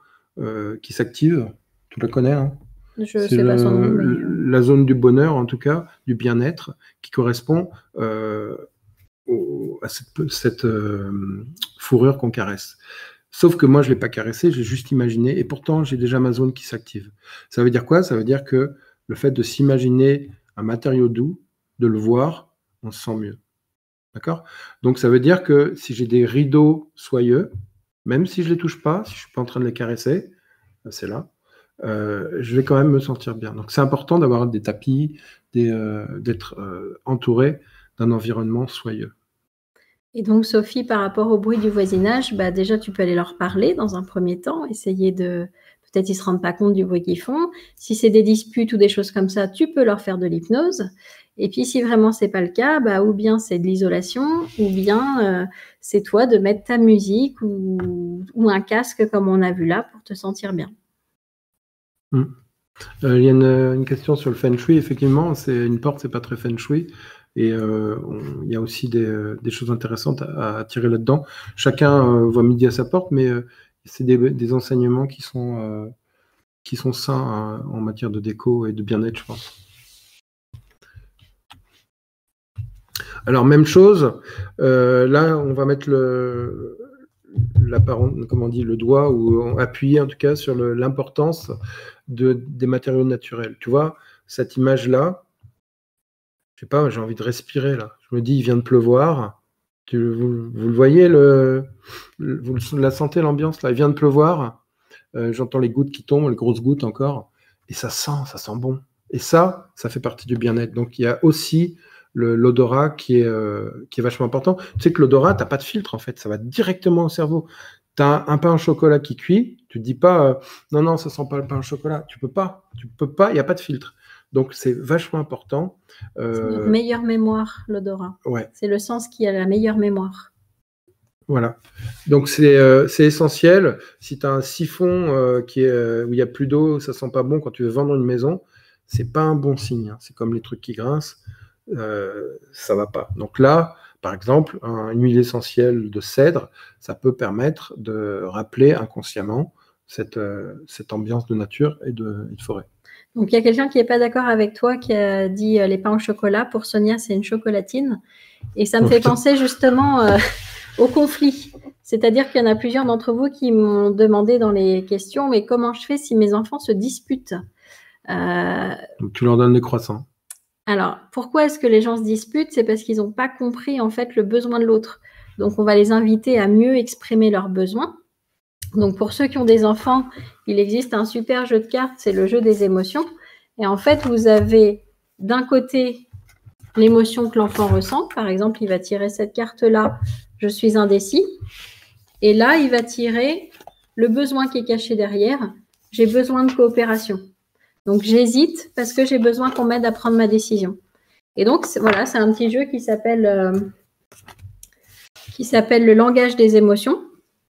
qui s'active. Tu la connais, hein? Je ne sais pas son nom. Mais... La zone du bonheur, en tout cas, du bien-être, qui correspond à cette fourrure qu'on caresse. Sauf que moi, je ne l'ai pas caressé, j'ai juste imaginé, et pourtant, j'ai déjà ma zone qui s'active. Ça veut dire quoi? Ça veut dire que le fait de s'imaginer un matériau doux, de le voir, on se sent mieux. D'accord? Donc, ça veut dire que si j'ai des rideaux soyeux, même si je ne les touche pas, si je ne suis pas en train de les caresser, c'est là, je vais quand même me sentir bien. Donc, c'est important d'avoir des tapis, d'être entouré d'un environnement soyeux. Et donc, Sophie, par rapport au bruit du voisinage, déjà, tu peux aller leur parler dans un premier temps, essayer de... Peut-être ils ne se rendent pas compte du bruit qu'ils font. Si c'est des disputes ou des choses comme ça, tu peux leur faire de l'hypnose. Et puis, si vraiment ce n'est pas le cas, ou bien c'est de l'isolation, ou bien c'est toi de mettre ta musique ou un casque, comme on a vu là, pour te sentir bien. Il y a une question sur le feng shui. Effectivement, une porte, c'est pas très feng shui. Et il y a aussi des choses intéressantes à tirer là-dedans. Chacun voit midi à sa porte, mais c'est des enseignements qui sont sains en matière de déco et de bien-être, je pense. Alors, même chose, là, on va mettre le doigt, ou appuyer en tout cas sur l'importance des matériaux naturels. Tu vois, cette image-là, je sais pas, j'ai envie de respirer là. Je me dis, il vient de pleuvoir. Vous le voyez, vous la sentez l'ambiance là, il vient de pleuvoir. J'entends les gouttes qui tombent, les grosses gouttes encore. Et ça sent bon. Et ça fait partie du bien-être. Donc il y a aussi l'odorat qui est vachement important. Tu sais que l'odorat, tu n'as pas de filtre en fait, ça va directement au cerveau. Tu as un pain au chocolat qui cuit, tu ne te dis pas non, ça sent pas le pain au chocolat. Tu peux pas, il n'y a pas de filtre. Donc, c'est vachement important. C'est notre meilleure mémoire, l'odorat. Ouais. C'est le sens qui a la meilleure mémoire. Voilà. Donc, c'est essentiel. Si tu as un siphon où il n'y a plus d'eau, ça sent pas bon quand tu veux vendre une maison, c'est pas un bon signe. Hein. C'est comme les trucs qui grincent. Ça va pas. Donc là, par exemple, une huile essentielle de cèdre, ça peut permettre de rappeler inconsciemment cette ambiance de nature et de forêt. Donc, il y a quelqu'un qui n'est pas d'accord avec toi qui a dit les pains au chocolat. Pour Sonia, c'est une chocolatine. Et ça me fait penser justement au conflit. C'est-à-dire qu'il y en a plusieurs d'entre vous qui m'ont demandé dans les questions, mais comment je fais si mes enfants se disputent? Donc, tu leur donnes des croissants. Alors, pourquoi est-ce que les gens se disputent? C'est parce qu'ils n'ont pas compris en fait le besoin de l'autre. Donc, on va les inviter à mieux exprimer leurs besoins. Donc, pour ceux qui ont des enfants, il existe un super jeu de cartes, c'est le jeu des émotions. Et en fait, vous avez d'un côté l'émotion que l'enfant ressent. Par exemple, il va tirer cette carte-là, je suis indécis. Et là, il va tirer le besoin qui est caché derrière, j'ai besoin de coopération. Donc, j'hésite parce que j'ai besoin qu'on m'aide à prendre ma décision. Et donc, voilà, c'est un petit jeu qui s'appelle le langage des émotions,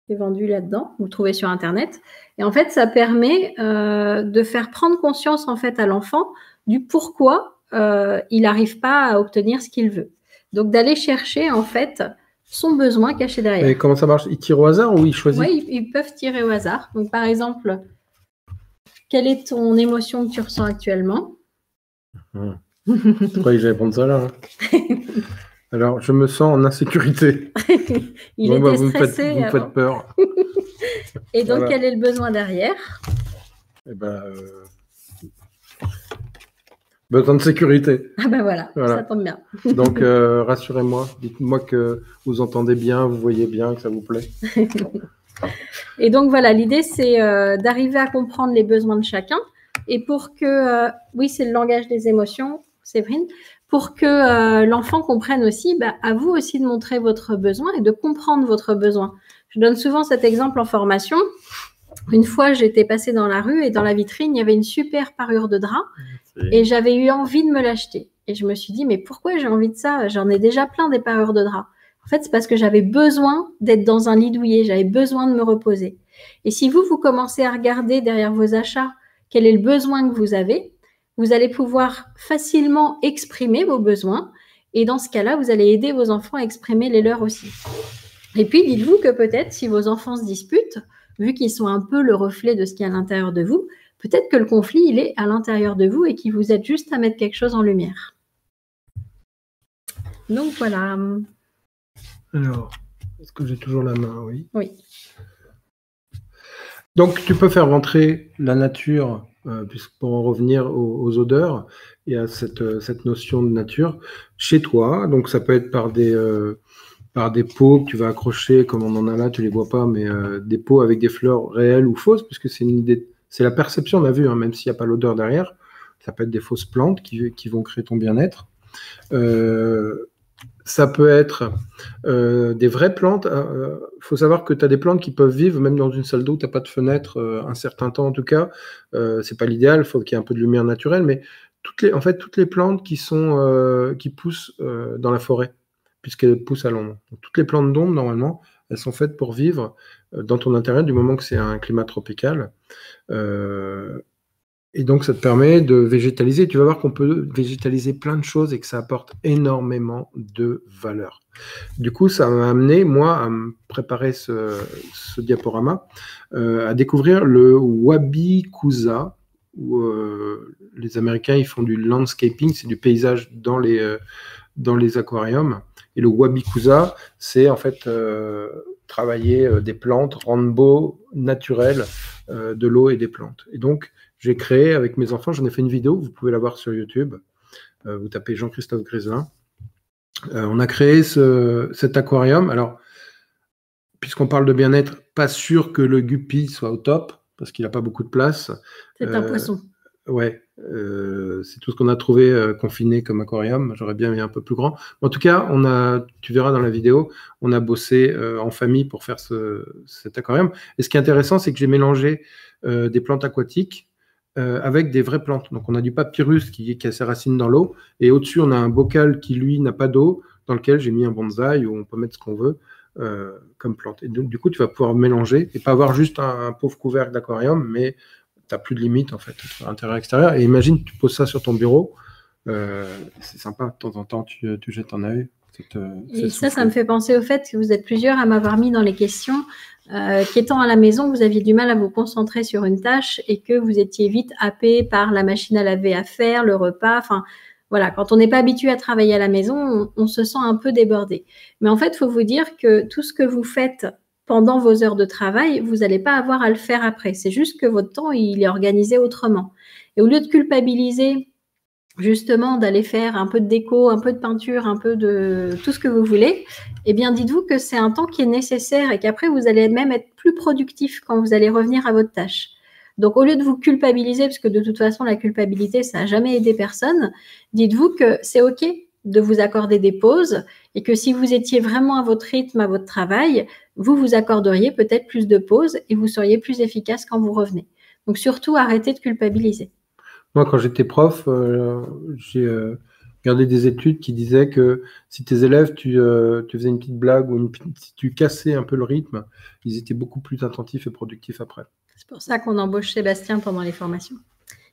qui est vendu là-dedans, vous le trouvez sur Internet. Et en fait, ça permet de faire prendre conscience en fait à l'enfant du pourquoi il n'arrive pas à obtenir ce qu'il veut. Donc, d'aller chercher en fait son besoin caché derrière. Et comment ça marche? Ils tirent au hasard ou ils choisissent? Oui, ils peuvent tirer au hasard. Donc, par exemple, quelle est ton émotion que tu ressens actuellement? Je croyais que j'allais prendre ça là. Alors, je me sens en insécurité. Il était stressé. Vous me faites peur. Et donc, quel est le besoin derrière? Eh ben, besoin de sécurité. Ah ben voilà, ça tombe bien. Donc, rassurez-moi, dites-moi que vous entendez bien, vous voyez bien, que ça vous plaît. Et donc, voilà, l'idée, c'est d'arriver à comprendre les besoins de chacun. Et pour que, oui, c'est le langage des émotions, Séverine, pour que l'enfant comprenne aussi, à vous aussi de montrer votre besoin et de comprendre votre besoin. Je donne souvent cet exemple en formation. Une fois, j'étais passée dans la rue et dans la vitrine, il y avait une super parure de drap et j'avais eu envie de me l'acheter. Et je me suis dit, mais pourquoi j'ai envie de ça? J'en ai déjà plein des parures de drap. En fait, c'est parce que j'avais besoin d'être dans un lit douillet, j'avais besoin de me reposer. Et si vous commencez à regarder derrière vos achats quel est le besoin que vous avez, vous allez pouvoir facilement exprimer vos besoins. Et dans ce cas-là, vous allez aider vos enfants à exprimer les leurs aussi. Et puis, dites-vous que peut-être, si vos enfants se disputent, vu qu'ils sont un peu le reflet de ce qu'il y a à l'intérieur de vous, peut-être que le conflit, il est à l'intérieur de vous et qu'il vous aide juste à mettre quelque chose en lumière. Donc, voilà. Alors, est-ce que j'ai toujours la main? Oui. Oui. Donc, tu peux faire rentrer la nature, pour en revenir aux odeurs et à cette notion de nature chez toi. Donc, ça peut être par des pots que tu vas accrocher, comme on en a là, tu les vois pas, mais des pots avec des fleurs réelles ou fausses, puisque c'est une idée, c'est la perception, on a vu, hein, même s'il n'y a pas l'odeur derrière. Ça peut être des fausses plantes qui vont créer ton bien-être. Ça peut être des vraies plantes. Faut savoir que tu as des plantes qui peuvent vivre même dans une salle d'eau où tu n'as pas de fenêtre un certain temps en tout cas. C'est pas l'idéal, il faut qu'il y ait un peu de lumière naturelle, mais toutes les plantes qui poussent dans la forêt, puisqu'elles poussent à l'ombre. Toutes les plantes d'ombre, normalement, elles sont faites pour vivre dans ton intérieur du moment que c'est un climat tropical. Et donc, ça te permet de végétaliser. Tu vas voir qu'on peut végétaliser plein de choses et que ça apporte énormément de valeur. Du coup, ça m'a amené, moi, à me préparer ce diaporama, à découvrir le Wabi-Kusa, où les Américains, ils font du landscaping, c'est du paysage dans les aquariums. Et le Wabi-Kusa, c'est en fait travailler des plantes, rendre beau, naturel, de l'eau et des plantes. Et donc, j'ai créé avec mes enfants, j'en ai fait une vidéo, vous pouvez la voir sur YouTube. Vous tapez Jean-Christophe Gréselin. On a créé cet aquarium. Alors, puisqu'on parle de bien-être, pas sûr que le guppy soit au top, parce qu'il n'a pas beaucoup de place. C'est un poisson. Ouais, c'est tout ce qu'on a trouvé confiné comme aquarium. J'aurais bien mis un peu plus grand. En tout cas, tu verras dans la vidéo, on a bossé en famille pour faire cet aquarium. Et ce qui est intéressant, c'est que j'ai mélangé des plantes aquatiques avec des vraies plantes. Donc, on a du papyrus qui a ses racines dans l'eau, et au-dessus, on a un bocal qui, lui, n'a pas d'eau, dans lequel j'ai mis un bonsaï où on peut mettre ce qu'on veut comme plante. Et donc, du coup, tu vas pouvoir mélanger et pas avoir juste un pauvre couvercle d'aquarium, mais tu n'as plus de limite, en fait, entre intérieur et extérieur. Et imagine, tu poses ça sur ton bureau, c'est sympa, de temps en temps, tu jettes un œil. Et ça me fait penser au fait que vous êtes plusieurs à m'avoir mis dans les questions qu'étant à la maison, vous aviez du mal à vous concentrer sur une tâche et que vous étiez vite happé par la machine à laver à faire, le repas. Enfin, voilà, quand on n'est pas habitué à travailler à la maison, on se sent un peu débordé. Mais en fait, il faut vous dire que tout ce que vous faites pendant vos heures de travail, vous n'allez pas avoir à le faire après. C'est juste que votre temps, il est organisé autrement. Et au lieu de culpabiliser justement d'aller faire un peu de déco, un peu de peinture, un peu de tout ce que vous voulez, eh bien dites-vous que c'est un temps qui est nécessaire et qu'après vous allez même être plus productif quand vous allez revenir à votre tâche. Donc au lieu de vous culpabiliser, parce que de toute façon la culpabilité ça n'a jamais aidé personne, dites-vous que c'est ok de vous accorder des pauses et que si vous étiez vraiment à votre rythme, à votre travail, vous vous accorderiez peut-être plus de pauses et vous seriez plus efficace quand vous revenez. Donc surtout arrêtez de culpabiliser. Moi, quand j'étais prof, j'ai regardé des études qui disaient que si tes élèves, tu faisais une petite blague ou si tu cassais un peu le rythme, ils étaient beaucoup plus attentifs et productifs après. C'est pour ça qu'on embauche Sébastien pendant les formations.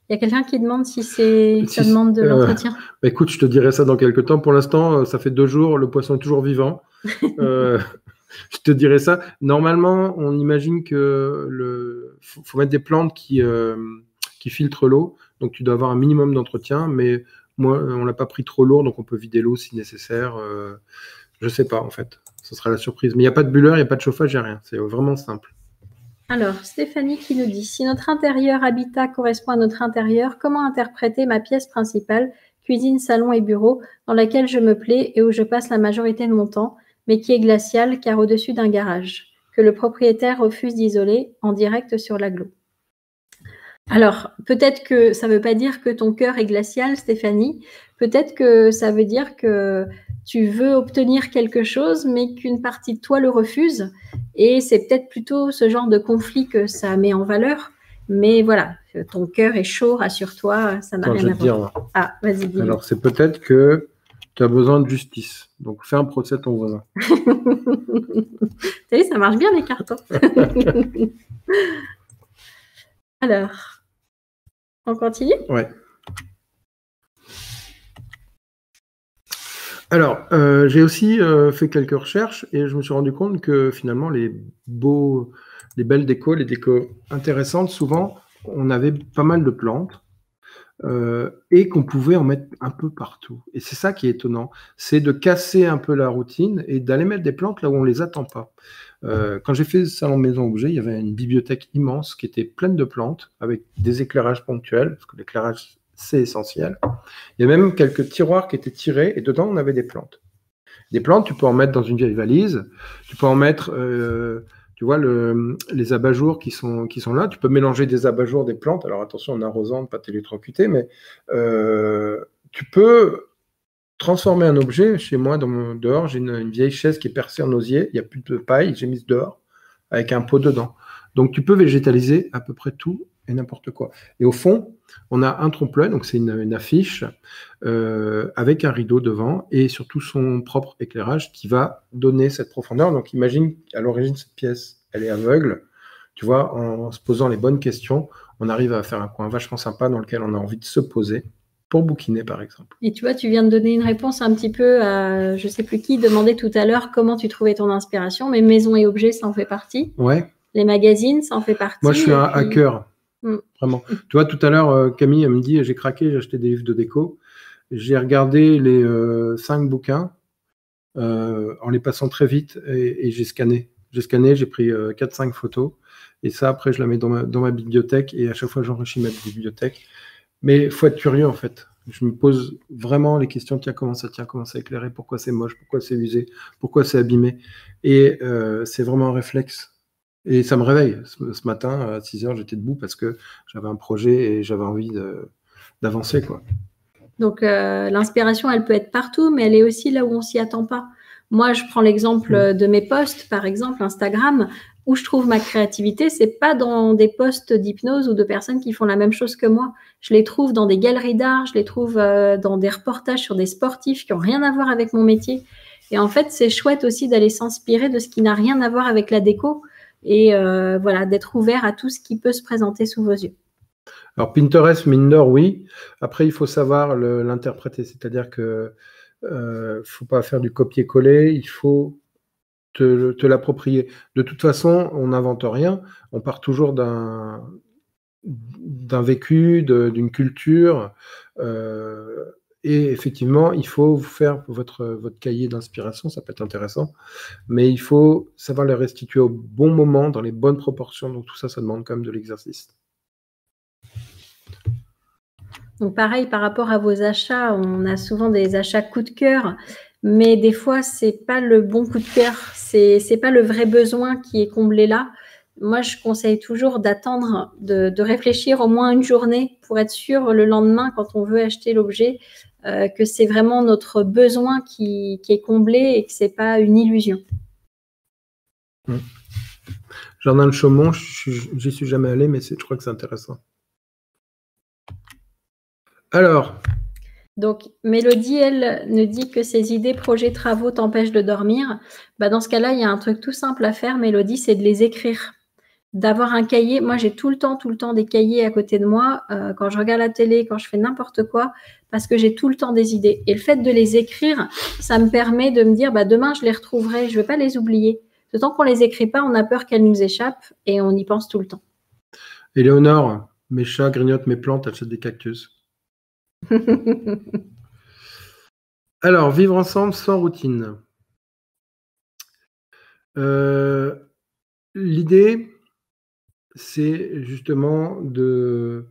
Il y a quelqu'un qui demande si ça demande de l'entretien. Écoute, je te dirai ça dans quelques temps. Pour l'instant, ça fait 2 jours, le poisson est toujours vivant. Je te dirai ça. Normalement, on imagine que faut mettre des plantes qui filtrent l'eau. Donc, tu dois avoir un minimum d'entretien, mais moi, on l'a pas pris trop lourd, donc on peut vider l'eau si nécessaire. Je sais pas, en fait. Ce sera la surprise. Mais il n'y a pas de bulleur, il n'y a pas de chauffage, il n'y a rien. C'est vraiment simple. Alors, Stéphanie qui nous dit, si notre intérieur habitat correspond à notre intérieur, comment interpréter ma pièce principale, cuisine, salon et bureau, dans laquelle je me plais et où je passe la majorité de mon temps, mais qui est glaciale car au-dessus d'un garage, que le propriétaire refuse d'isoler en direct sur l'agglo. Alors, peut-être que ça ne veut pas dire que ton cœur est glacial, Stéphanie. Peut-être que ça veut dire que tu veux obtenir quelque chose, mais qu'une partie de toi le refuse. Et c'est peut-être plutôt ce genre de conflit que ça met en valeur. Mais voilà, ton cœur est chaud, rassure-toi, ça n'a rien à voir. Ah, vas-y, dis-le. Alors, c'est peut-être que tu as besoin de justice. Donc, fais un procès à ton voisin. T'as vu, ça marche bien les cartons. Alors... On continue ? Ouais. Alors, j'ai aussi fait quelques recherches et je me suis rendu compte que finalement, les belles décos, les décos intéressantes, souvent, on avait pas mal de plantes et qu'on pouvait en mettre un peu partout. Et c'est ça qui est étonnant, c'est de casser un peu la routine et d'aller mettre des plantes là où on les attend pas. Quand j'ai fait Salon Maison Objet, il y avait une bibliothèque immense qui était pleine de plantes avec des éclairages ponctuels, parce que l'éclairage, c'est essentiel. Il y a même quelques tiroirs qui étaient tirés et dedans, on avait des plantes. Des plantes, tu peux en mettre dans une vieille valise, tu peux en mettre, tu vois, les abat-jours qui sont là. Tu peux mélanger des abat-jours, des plantes. Alors attention, en arrosant, ne pas t'électrocuter, mais tu peux transformer un objet. Chez moi, dehors, j'ai une vieille chaise qui est percée en osier. Il n'y a plus de paille, j'ai mis dehors avec un pot dedans. Donc, tu peux végétaliser à peu près tout et n'importe quoi. Et au fond, on a un trompe-l'œil, donc c'est une affiche avec un rideau devant et surtout son propre éclairage qui va donner cette profondeur. Donc, imagine qu'à l'origine, cette pièce, elle est aveugle. Tu vois, en se posant les bonnes questions, on arrive à faire un coin vachement sympa dans lequel on a envie de se poser. Pour bouquiner, par exemple. Et tu vois, tu viens de donner une réponse un petit peu à, je ne sais plus qui, demandait tout à l'heure comment tu trouvais ton inspiration, mais maison et objets, ça en fait partie. Ouais. Les magazines, ça en fait partie. Moi, je suis un hacker, vraiment. Tu vois, tout à l'heure, Camille, elle me dit, j'ai craqué, j'ai acheté des livres de déco. J'ai regardé les 5 bouquins en les passant très vite et j'ai scanné. J'ai pris 4-5 photos. Et ça, après, je la mets dans ma bibliothèque et à chaque fois, j'enrichis ma bibliothèque. Mais il faut être curieux, en fait. Je me pose vraiment les questions, tiens, comment ça éclairé, pourquoi c'est moche, pourquoi c'est usé, pourquoi c'est abîmé. Et c'est vraiment un réflexe. Et ça me réveille. Ce matin, à 6 heures, j'étais debout parce que j'avais un projet et j'avais envie d'avancer, quoi. Donc, l'inspiration, elle peut être partout, mais elle est aussi là où on s'y attend pas. Moi, je prends l'exemple de mes posts, par exemple, Instagram, où je trouve ma créativité, c'est pas dans des postes d'hypnose ou de personnes qui font la même chose que moi. Je les trouve dans des galeries d'art, je les trouve dans des reportages sur des sportifs qui ont rien à voir avec mon métier. Et en fait, c'est chouette aussi d'aller s'inspirer de ce qui n'a rien à voir avec la déco et voilà, d'être ouvert à tout ce qui peut se présenter sous vos yeux. Alors Pinterest, Minder, oui. Après, il faut savoir l'interpréter, c'est-à-dire que faut pas faire du copier-coller, il faut te l'approprier. De toute façon, on n'invente rien, on part toujours d'un vécu, d'une culture, et effectivement, il faut faire votre cahier d'inspiration, ça peut être intéressant, mais il faut savoir le restituer au bon moment, dans les bonnes proportions, donc tout ça, ça demande quand même de l'exercice. Donc pareil, par rapport à vos achats, on a souvent des achats coup de cœur, mais des fois, c'est pas le bon coup de cœur, c'est pas le vrai besoin qui est comblé là. Moi, je conseille toujours d'attendre, de réfléchir au moins une journée pour être sûr le lendemain, quand on veut acheter l'objet, que c'est vraiment notre besoin qui est comblé et que c'est pas une illusion. Jardin de Chaumont, j'y suis jamais allé, mais je crois que c'est intéressant. Alors. Donc, Mélodie, elle, nous dit que ses idées, projets, travaux t'empêchent de dormir. Bah, dans ce cas-là, il y a un truc tout simple à faire, Mélodie, c'est de les écrire. D'avoir un cahier. Moi, j'ai tout le temps des cahiers à côté de moi, quand je regarde la télé, quand je fais n'importe quoi, parce que j'ai tout le temps des idées. Et le fait de les écrire, ça me permet de me dire, bah, demain, je les retrouverai, je ne vais pas les oublier. Tant qu'on ne les écrit pas, on a peur qu'elles nous échappent et on y pense tout le temps. Éléonore, mes chats grignotent mes plantes, achètent des cactus. Alors, vivre ensemble sans routine. L'idée, c'est justement de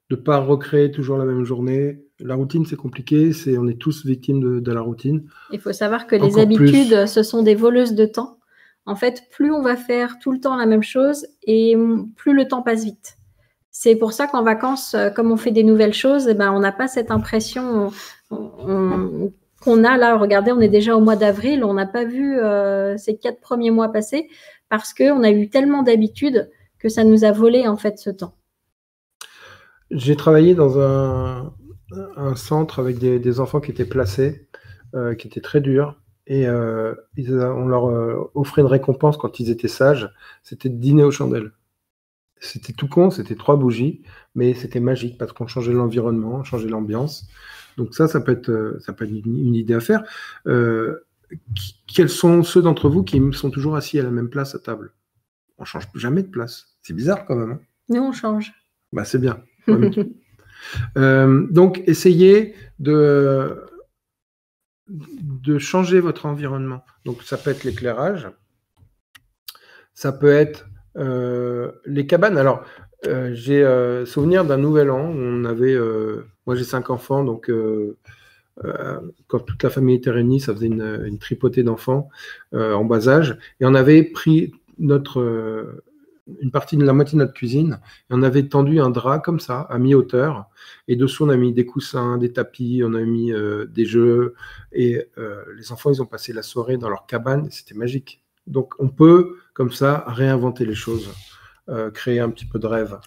ne pas recréer toujours la même journée. La routine, c'est compliqué, on est tous victimes de la routine. Il faut savoir que les habitudes, ce sont des voleuses de temps. En fait, plus on va faire tout le temps la même chose et plus le temps passe vite. C'est pour ça qu'en vacances, comme on fait des nouvelles choses, ben, on n'a pas cette impression qu'on a là. Regardez, on est déjà au mois d'avril, on n'a pas vu ces 4 premiers mois passer parce qu'on a eu tellement d'habitudes que ça nous a volé en fait ce temps. J'ai travaillé dans un centre avec des enfants qui étaient placés, qui étaient très durs, et on leur offrait une récompense quand ils étaient sages, c'était de dîner aux chandelles. C'était tout con, c'était 3 bougies, mais c'était magique parce qu'on changeait l'environnement, on changeait l'ambiance. Donc ça peut être une idée à faire. Quels sont ceux d'entre vous qui sont toujours assis à la même place à table? On ne change jamais de place. C'est bizarre quand même. Hein. Nous, on change. Bah, c'est bien. Donc, essayez de changer votre environnement. Donc, ça peut être l'éclairage, ça peut être les cabanes. Alors, j'ai souvenir d'un nouvel an où on avait, moi j'ai 5 enfants, donc quand toute la famille était réunie, ça faisait une tripotée d'enfants en bas âge, et on avait pris une partie de la moitié de notre cuisine, et on avait tendu un drap comme ça, à mi-hauteur, et dessous on a mis des coussins, des tapis, on a mis des jeux, et les enfants ils ont passé la soirée dans leur cabane, c'était magique. Donc on peut comme ça réinventer les choses, créer un petit peu de rêve.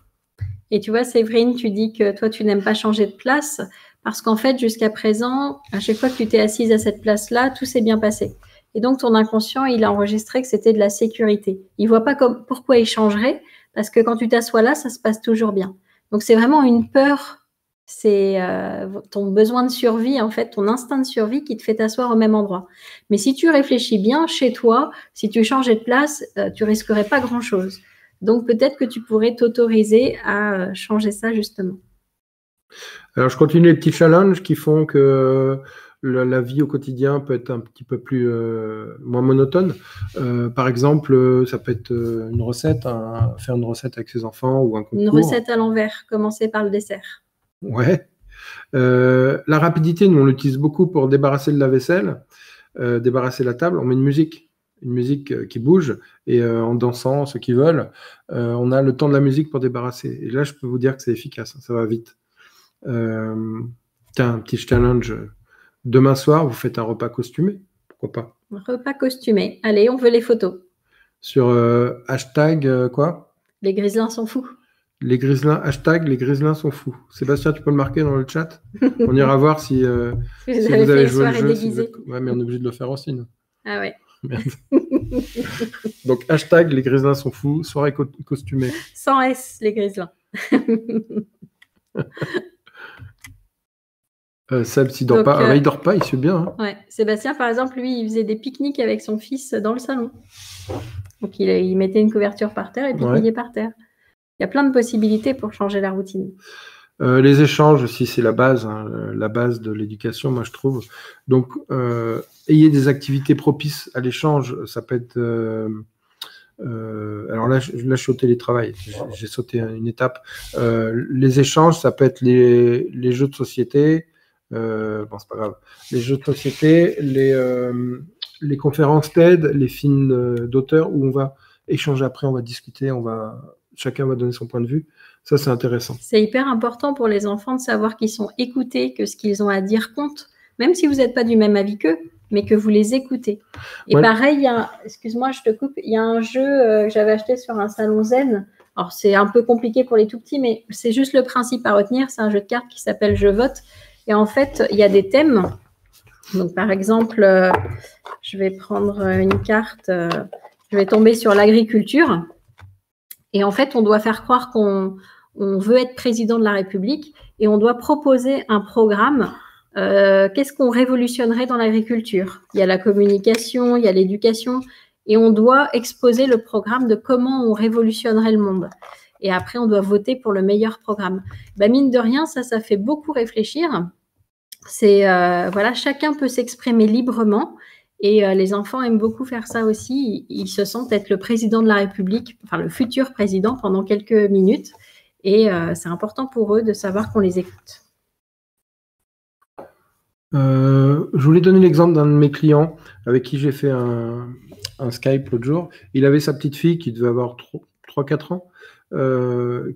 Et tu vois, Séverine, tu dis que toi tu n'aimes pas changer de place, parce qu'en fait jusqu'à présent, à chaque fois que tu t'es assise à cette place-là, tout s'est bien passé. Et donc, ton inconscient, il a enregistré que c'était de la sécurité. Il voit pas pourquoi il changerait, parce que quand tu t'assois là, ça se passe toujours bien. Donc, c'est vraiment une peur. C'est ton besoin de survie, en fait, ton instinct de survie qui te fait t'asseoir au même endroit. Mais si tu réfléchis bien chez toi, si tu changeais de place, tu risquerais pas grand-chose. Donc, peut-être que tu pourrais t'autoriser à changer ça, justement. Alors, je continue les petits challenges qui font que la vie au quotidien peut être un petit peu moins monotone. Par exemple, ça peut être une recette, faire une recette avec ses enfants ou un concours. Une recette à l'envers, commencer par le dessert. Ouais. La rapidité, nous on l'utilise beaucoup pour débarrasser le lave-vaisselle, débarrasser la table. On met une musique qui bouge, et en dansant, ceux qui veulent, on a le temps de la musique pour débarrasser. Et là, je peux vous dire que c'est efficace, ça va vite. Tiens, un petit challenge. Demain soir, vous faites un repas costumé, pourquoi pas? Un repas costumé. Allez, on veut les photos. Sur hashtag quoi? Les griselins sont fous. Les griselins, hashtag les griselins sont fous. Sébastien, tu peux le marquer dans le chat? On ira voir si Vous vous avez fait avez une joué le soirée jeu. déguisée. Ouais, mais on est obligé de le faire aussi, non? Ah ouais. Merde. Donc, hashtag les griselins sont fous, soirée costumée. Sans S, les griselins. Seb, s'il dort pas, il dort pas, il suit bien. Hein. Ouais. Sébastien, par exemple, lui, il faisait des pique-niques avec son fils dans le salon. Donc, il mettait une couverture par terre et pique-niquait par terre. Il y a plein de possibilités pour changer la routine. Les échanges aussi, c'est la base de l'éducation, moi je trouve. Donc, ayez des activités propices à l'échange. Ça peut être... alors là, je suis au télétravail. J'ai sauté une étape. Les échanges, ça peut être les jeux de société. Bon, c'est pas grave. Les jeux de société, les conférences TED, les films d'auteurs où on va échanger après, on va discuter, chacun va donner son point de vue. Ça, c'est intéressant. C'est hyper important pour les enfants de savoir qu'ils sont écoutés, que ce qu'ils ont à dire compte, même si vous n'êtes pas du même avis qu'eux, mais que vous les écoutez. Et pareil, excuse-moi, je te coupe, il y a un jeu que j'avais acheté sur un salon Zen. Alors, c'est un peu compliqué pour les tout-petits, mais c'est juste le principe à retenir. C'est un jeu de cartes qui s'appelle « Je vote ». Et en fait, il y a des thèmes. Donc, par exemple, je vais prendre une carte, je vais tomber sur l'agriculture. Et en fait, on doit faire croire qu'on veut être président de la République et on doit proposer un programme. Qu'est-ce qu'on révolutionnerait dans l'agriculture? Il y a la communication, il y a l'éducation, et on doit exposer le programme de comment on révolutionnerait le monde. Et après, on doit voter pour le meilleur programme. Mine de rien, ça fait beaucoup réfléchir. C'est voilà, chacun peut s'exprimer librement. Et les enfants aiment beaucoup faire ça aussi. Ils se sentent être le président de la République, enfin le futur président pendant quelques minutes. Et c'est important pour eux de savoir qu'on les écoute. Je voulais donner l'exemple d'un de mes clients avec qui j'ai fait un Skype l'autre jour. Il avait sa petite fille qui devait avoir 3-4 ans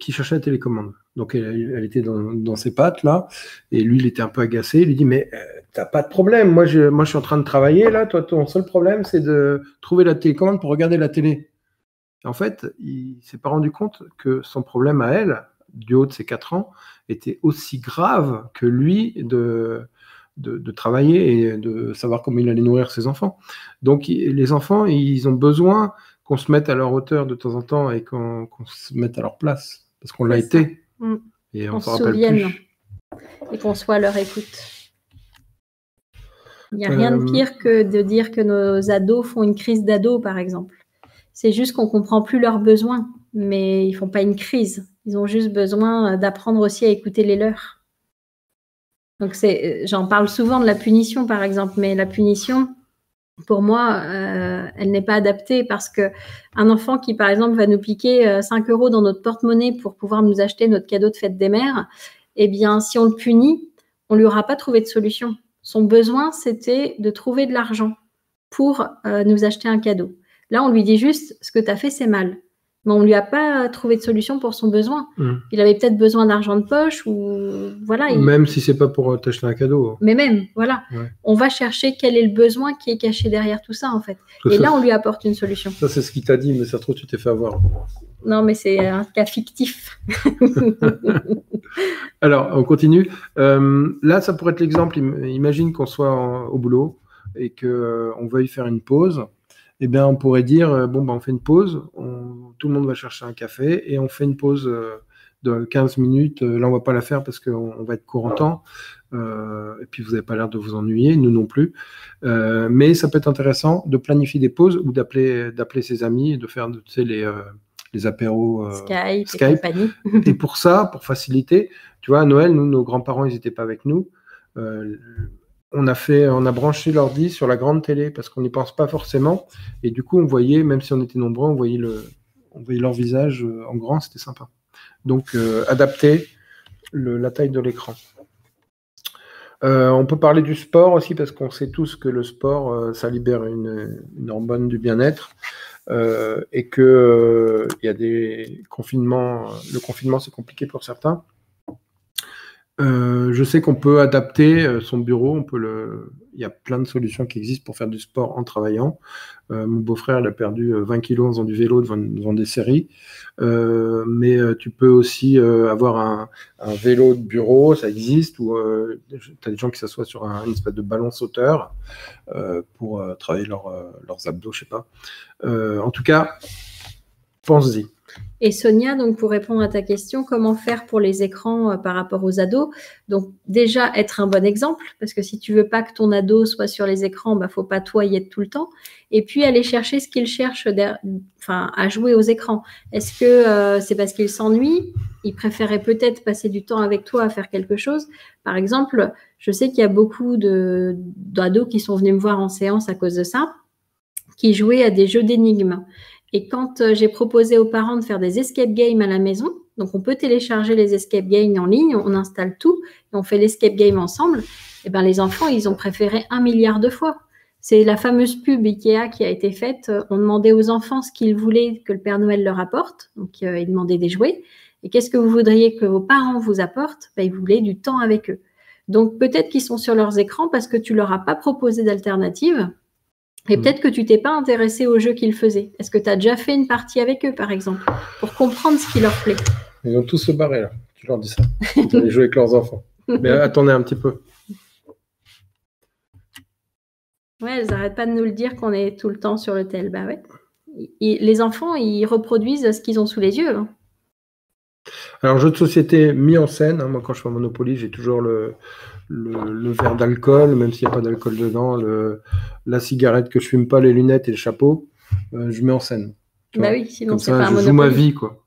qui cherchait la télécommande. Donc elle était dans ses pattes là, et lui il était un peu agacé. Il lui dit mais t'as pas de problème, moi je suis en train de travailler là, toi ton seul problème c'est de trouver la télécommande pour regarder la télé. Et en fait il s'est pas rendu compte que son problème à elle, du haut de ses 4 ans, était aussi grave que lui de travailler et de savoir comment il allait nourrir ses enfants. Donc les enfants ils ont besoin qu'on se mette à leur hauteur de temps en temps et qu'on se mette à leur place parce qu'on l'a été. Et on se souvienne plus. Et qu'on soit à leur écoute. Il n'y a rien de pire que de dire que nos ados font une crise d'ado, par exemple. C'est juste qu'on ne comprend plus leurs besoins, mais ils ne font pas une crise. Ils ont juste besoin d'apprendre aussi à écouter les leurs. Donc j'en parle souvent de la punition, par exemple, mais la punition, pour moi, elle n'est pas adaptée parce qu'un enfant qui, par exemple, va nous piquer 5 € dans notre porte-monnaie pour pouvoir nous acheter notre cadeau de fête des mères, eh bien, si on le punit, on ne lui aura pas trouvé de solution. Son besoin, c'était de trouver de l'argent pour nous acheter un cadeau. Là, on lui dit juste, ce que tu as fait, c'est mal. Mais on ne lui a pas trouvé de solution pour son besoin. Il avait peut-être besoin d'argent de poche ou voilà. Même si c'est pas pour t'acheter un cadeau. Mais même, voilà. Ouais. On va chercher quel est le besoin qui est caché derrière tout ça, en fait. Et là, on lui apporte une solution. Ça, c'est ce qu'il t'a dit, mais ça se trouve, tu t'es fait avoir. Non, mais c'est un cas fictif. Alors, on continue. Là, ça pourrait être l'exemple. Imagine qu'on soit au boulot et qu'on veuille faire une pause. Eh bien, on pourrait dire, on fait une pause, tout le monde va chercher un café et on fait une pause de 15 minutes. Là, on ne va pas la faire parce qu'on va être court en temps. Et puis, vous n'avez pas l'air de vous ennuyer, nous non plus. Mais ça peut être intéressant de planifier des pauses ou d'appeler ses amis et de faire les apéros Skype. Et compagnie. Et pour ça, pour faciliter, tu vois, à Noël, nous, nos grands-parents, ils n'étaient pas avec nous. On a branché l'ordi sur la grande télé parce qu'on n'y pense pas forcément. Et du coup, on voyait, même si on était nombreux, on voyait leur visage en grand, c'était sympa. Donc, adapter la taille de l'écran. On peut parler du sport aussi parce qu'on sait tous que le sport, ça libère une hormone du bien-être et que il y a des confinements. Le confinement, c'est compliqué pour certains. Je sais qu'on peut adapter son bureau. Il y a plein de solutions qui existent pour faire du sport en travaillant. Mon beau-frère, il a perdu 20 kilos en faisant du vélo devant des séries. Mais tu peux aussi avoir un vélo de bureau, ça existe, ou tu as des gens qui s'assoient sur une espèce de ballon sauteur pour travailler leurs abdos, je sais pas. En tout cas, pense-y. Et Sonia, donc pour répondre à ta question, comment faire pour les écrans par rapport aux ados? Donc déjà, être un bon exemple, parce que si tu veux pas que ton ado soit sur les écrans, bah, faut pas toi y être tout le temps. Et puis aller chercher ce qu'il cherche à jouer aux écrans. Est-ce que c'est parce qu'il s'ennuie? Il préférait peut-être passer du temps avec toi à faire quelque chose. Par exemple, je sais qu'il y a beaucoup d'ados qui sont venus me voir en séance à cause de ça, qui jouaient à des jeux d'énigmes. Et quand j'ai proposé aux parents de faire des escape games à la maison, donc on peut télécharger les escape games en ligne, on installe tout, et on fait l'escape game ensemble, et ben les enfants, ils ont préféré 1 milliard de fois. C'est la fameuse pub Ikea qui a été faite. On demandait aux enfants ce qu'ils voulaient que le Père Noël leur apporte. Donc, ils demandaient des jouets. Et qu'est-ce que vous voudriez que vos parents vous apportent? Ben, ils voulaient du temps avec eux. Donc, peut-être qu'ils sont sur leurs écrans parce que tu leur as pas proposé d'alternative. Et peut-être que tu t'es pas intéressé au jeu qu'ils faisaient. Est-ce que tu as déjà fait une partie avec eux, par exemple, pour comprendre ce qui leur plaît? Ils vont tous se barrer, là. Tu leur dis ça. Ils vont aller jouer avec leurs enfants. Mais attendez un petit peu. Ouais, elles n'arrêtent pas de nous le dire qu'on est tout le temps sur le tel. Bah ouais. Les enfants, ils reproduisent ce qu'ils ont sous les yeux. Hein. Alors, jeu de société mis en scène. Hein. Moi, quand je fais Monopoly, j'ai toujours le verre d'alcool, même s'il n'y a pas d'alcool dedans, la cigarette que je fume pas, les lunettes et le chapeau, je mets en scène. Bah oui, sinon c'est pas un Monopoly. Je joue ma vie, quoi.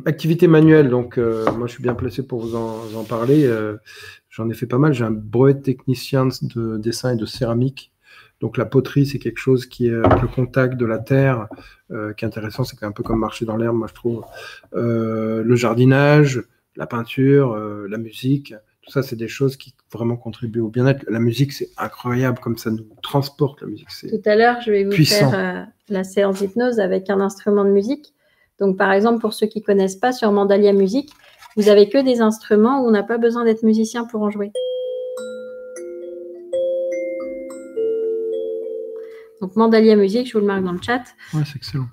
Activité manuelle, donc moi je suis bien placé pour vous en parler. J'en ai fait pas mal. J'ai un brevet de technicien de dessin et de céramique. Donc la poterie, c'est quelque chose qui est avec le contact de la terre, qui est intéressant. C'est un peu comme marcher dans l'herbe, moi je trouve. Le jardinage, la peinture, la musique, tout ça, c'est des choses qui vraiment contribuent au bien-être. La musique, c'est incroyable, comme ça nous transporte, la musique. Tout à l'heure, je vais vous faire la séance d'hypnose avec un instrument de musique. Donc, par exemple, pour ceux qui ne connaissent pas, sur Mandalia Musique, vous n'avez que des instruments où on n'a pas besoin d'être musicien pour en jouer. Donc, Mandalia Musique, je vous le marque dans le chat. Ouais, c'est excellent.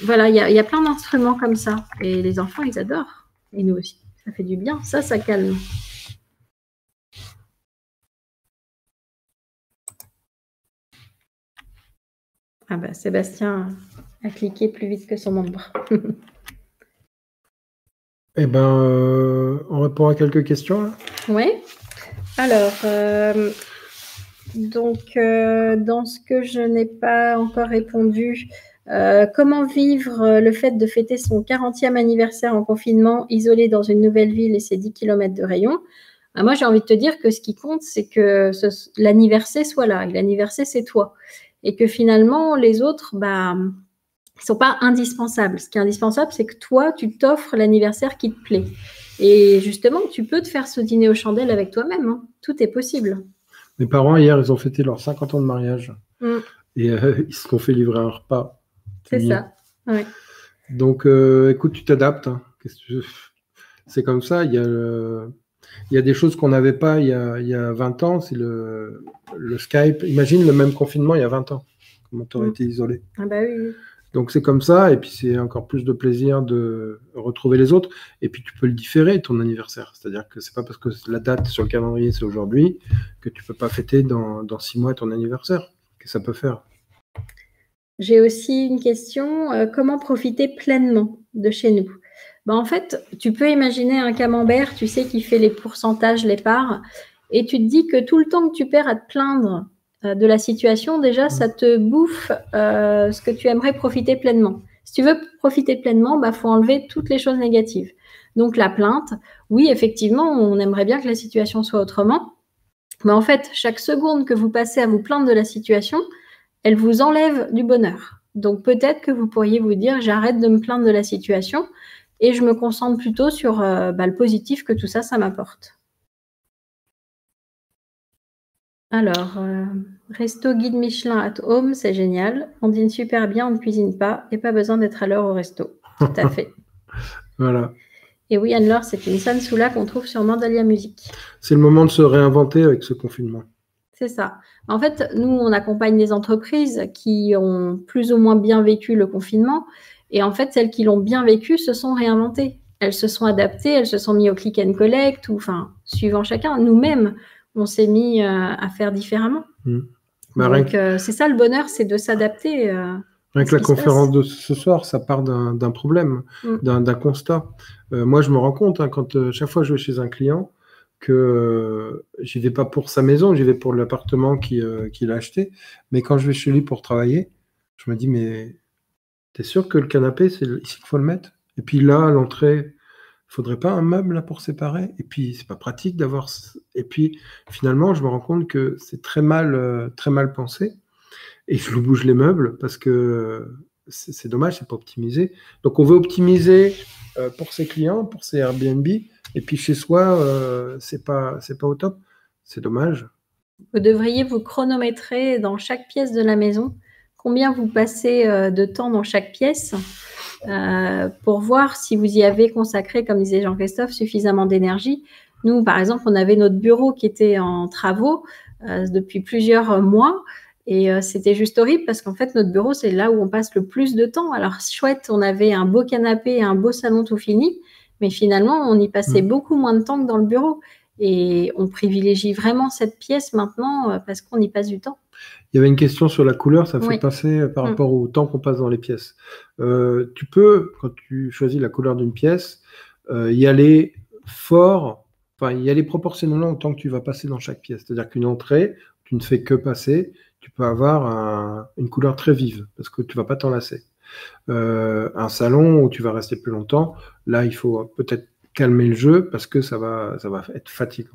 Voilà, il y a plein d'instruments comme ça. Et les enfants, ils adorent. Et nous aussi. Ça fait du bien. Ça calme. Ah bah, Sébastien a cliqué plus vite que son membre. Eh ben, on répond à quelques questions. Oui. Alors, dans ce que je n'ai pas encore répondu, comment vivre le fait de fêter son 40e anniversaire en confinement, isolé dans une nouvelle ville et ses 10 km de rayon? Moi, j'ai envie de te dire que ce qui compte, c'est que l'anniversaire soit là. Et l'anniversaire, c'est toi. Et que finalement, les autres, bah, ils ne sont pas indispensables. Ce qui est indispensable, c'est que toi, tu t'offres l'anniversaire qui te plaît. Et justement, tu peux te faire ce dîner aux chandelles avec toi-même. Hein. Tout est possible. Mes parents, hier, ils ont fêté leurs 50 ans de mariage. Et ils se sont fait livrer un repas. C'est ça. Ouais. Donc, écoute, tu t'adaptes. Hein. C'est comme ça. Il y a des choses qu'on n'avait pas il y a 20 ans. C'est le Skype. Imagine le même confinement il y a 20 ans. Comment tu aurais été isolé. Ah bah oui. Donc, c'est comme ça. Et puis, c'est encore plus de plaisir de retrouver les autres. Et puis, tu peux le différer, ton anniversaire. C'est-à-dire que c'est pas parce que la date sur le calendrier, c'est aujourd'hui, que tu peux pas fêter dans 6 mois ton anniversaire. Que ça peut faire. J'ai aussi une question. Comment profiter pleinement de chez nous? En fait, tu peux imaginer un camembert, tu sais, qui fait les pourcentages, les parts. Et tu te dis que tout le temps que tu perds à te plaindre de la situation, déjà, ça te bouffe ce que tu aimerais profiter pleinement. Si tu veux profiter pleinement, faut enlever toutes les choses négatives. Donc, la plainte, oui, effectivement, on aimerait bien que la situation soit autrement. Mais en fait, chaque seconde que vous passez à vous plaindre de la situation, elle vous enlève du bonheur. Donc, peut-être que vous pourriez vous dire, j'arrête de me plaindre de la situation et je me concentre plutôt sur le positif que tout ça, ça m'apporte. Alors, resto guide Michelin at home, c'est génial. On dîne super bien, on ne cuisine pas et pas besoin d'être à l'heure au resto. Tout à fait. Voilà. Et oui, Anne-Laure, c'est une Sansula qu'on trouve sur Mandalia Music. C'est le moment de se réinventer avec ce confinement. C'est ça. En fait, nous, on accompagne des entreprises qui ont plus ou moins bien vécu le confinement. Et en fait, celles qui l'ont bien vécu se sont réinventées. Elles se sont adaptées, elles se sont mises au click and collect, ou enfin, suivant chacun. Nous-mêmes, on s'est mis à faire différemment. Donc, c'est ça le bonheur, c'est de s'adapter. Rien que la conférence de ce soir, ça part d'un problème, d'un constat. Moi, je me rends compte, hein, quand chaque fois que je vais chez un client, que j'y vais pas pour sa maison, j'y vais pour l'appartement qu'il a acheté. Mais quand je vais chez lui pour travailler, je me dis, mais t'es sûr que le canapé, c'est ici qu'il faut le mettre? Et puis là, à l'entrée, il faudrait pas un meuble là pour séparer? Et puis, c'est pas pratique d'avoir... Et puis, finalement, je me rends compte que c'est très mal pensé. Et je lui bouge les meubles parce que c'est dommage, c'est pas optimisé. Donc, on veut optimiser pour ses clients, pour ses Airbnb. Et puis, chez soi, c'est pas au top. C'est dommage. Vous devriez vous chronométrer dans chaque pièce de la maison combien vous passez de temps dans chaque pièce pour voir si vous y avez consacré, comme disait Jean-Christophe, suffisamment d'énergie. Nous, par exemple, on avait notre bureau qui était en travaux depuis plusieurs mois et c'était juste horrible parce qu'en fait, notre bureau, c'est là où on passe le plus de temps. Alors, chouette, on avait un beau canapé et un beau salon tout fini, mais finalement, on y passait beaucoup moins de temps que dans le bureau. Et on privilégie vraiment cette pièce maintenant parce qu'on y passe du temps. Il y avait une question sur la couleur, ça fait passer par rapport au temps qu'on passe dans les pièces. Tu peux, quand tu choisis la couleur d'une pièce, y aller fort, enfin y aller proportionnellement au temps que tu vas passer dans chaque pièce. C'est-à-dire qu'une entrée, tu ne fais que passer, tu peux avoir une couleur très vive parce que tu ne vas pas t'en lasser. Un salon où tu vas rester plus longtemps, là il faut peut-être calmer le jeu parce que ça va être fatigant.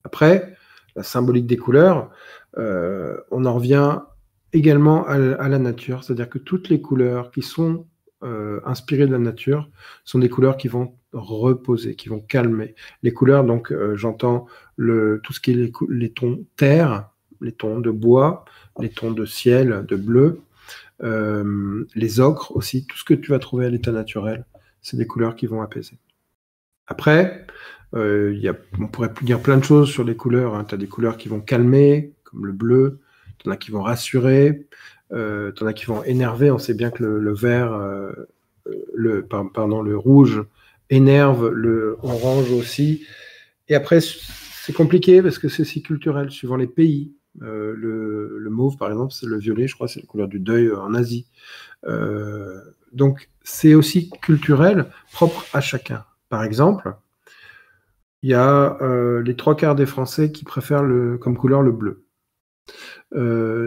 Après, la symbolique des couleurs, on en revient également à la nature, c'est-à-dire que toutes les couleurs qui sont inspirées de la nature sont des couleurs qui vont reposer, qui vont calmer. Les couleurs, donc j'entends tout ce qui est les tons terre, les tons de bois, les tons de ciel, de bleu, les ocres aussi, tout ce que tu vas trouver à l'état naturel, c'est des couleurs qui vont apaiser. Après, on pourrait dire plein de choses sur les couleurs. Hein. Tu as des couleurs qui vont calmer, comme le bleu. Tu en as qui vont rassurer. Tu en as qui vont énerver. On sait bien que le vert, le rouge énerve, le orange aussi. Et après, c'est compliqué parce que c'est si culturel, suivant les pays. Le mauve, par exemple, c'est le violet, je crois, c'est la couleur du deuil en Asie. Donc, c'est aussi culturel, propre à chacun. Par exemple, il y a les 3/4 des Français qui préfèrent comme couleur le bleu.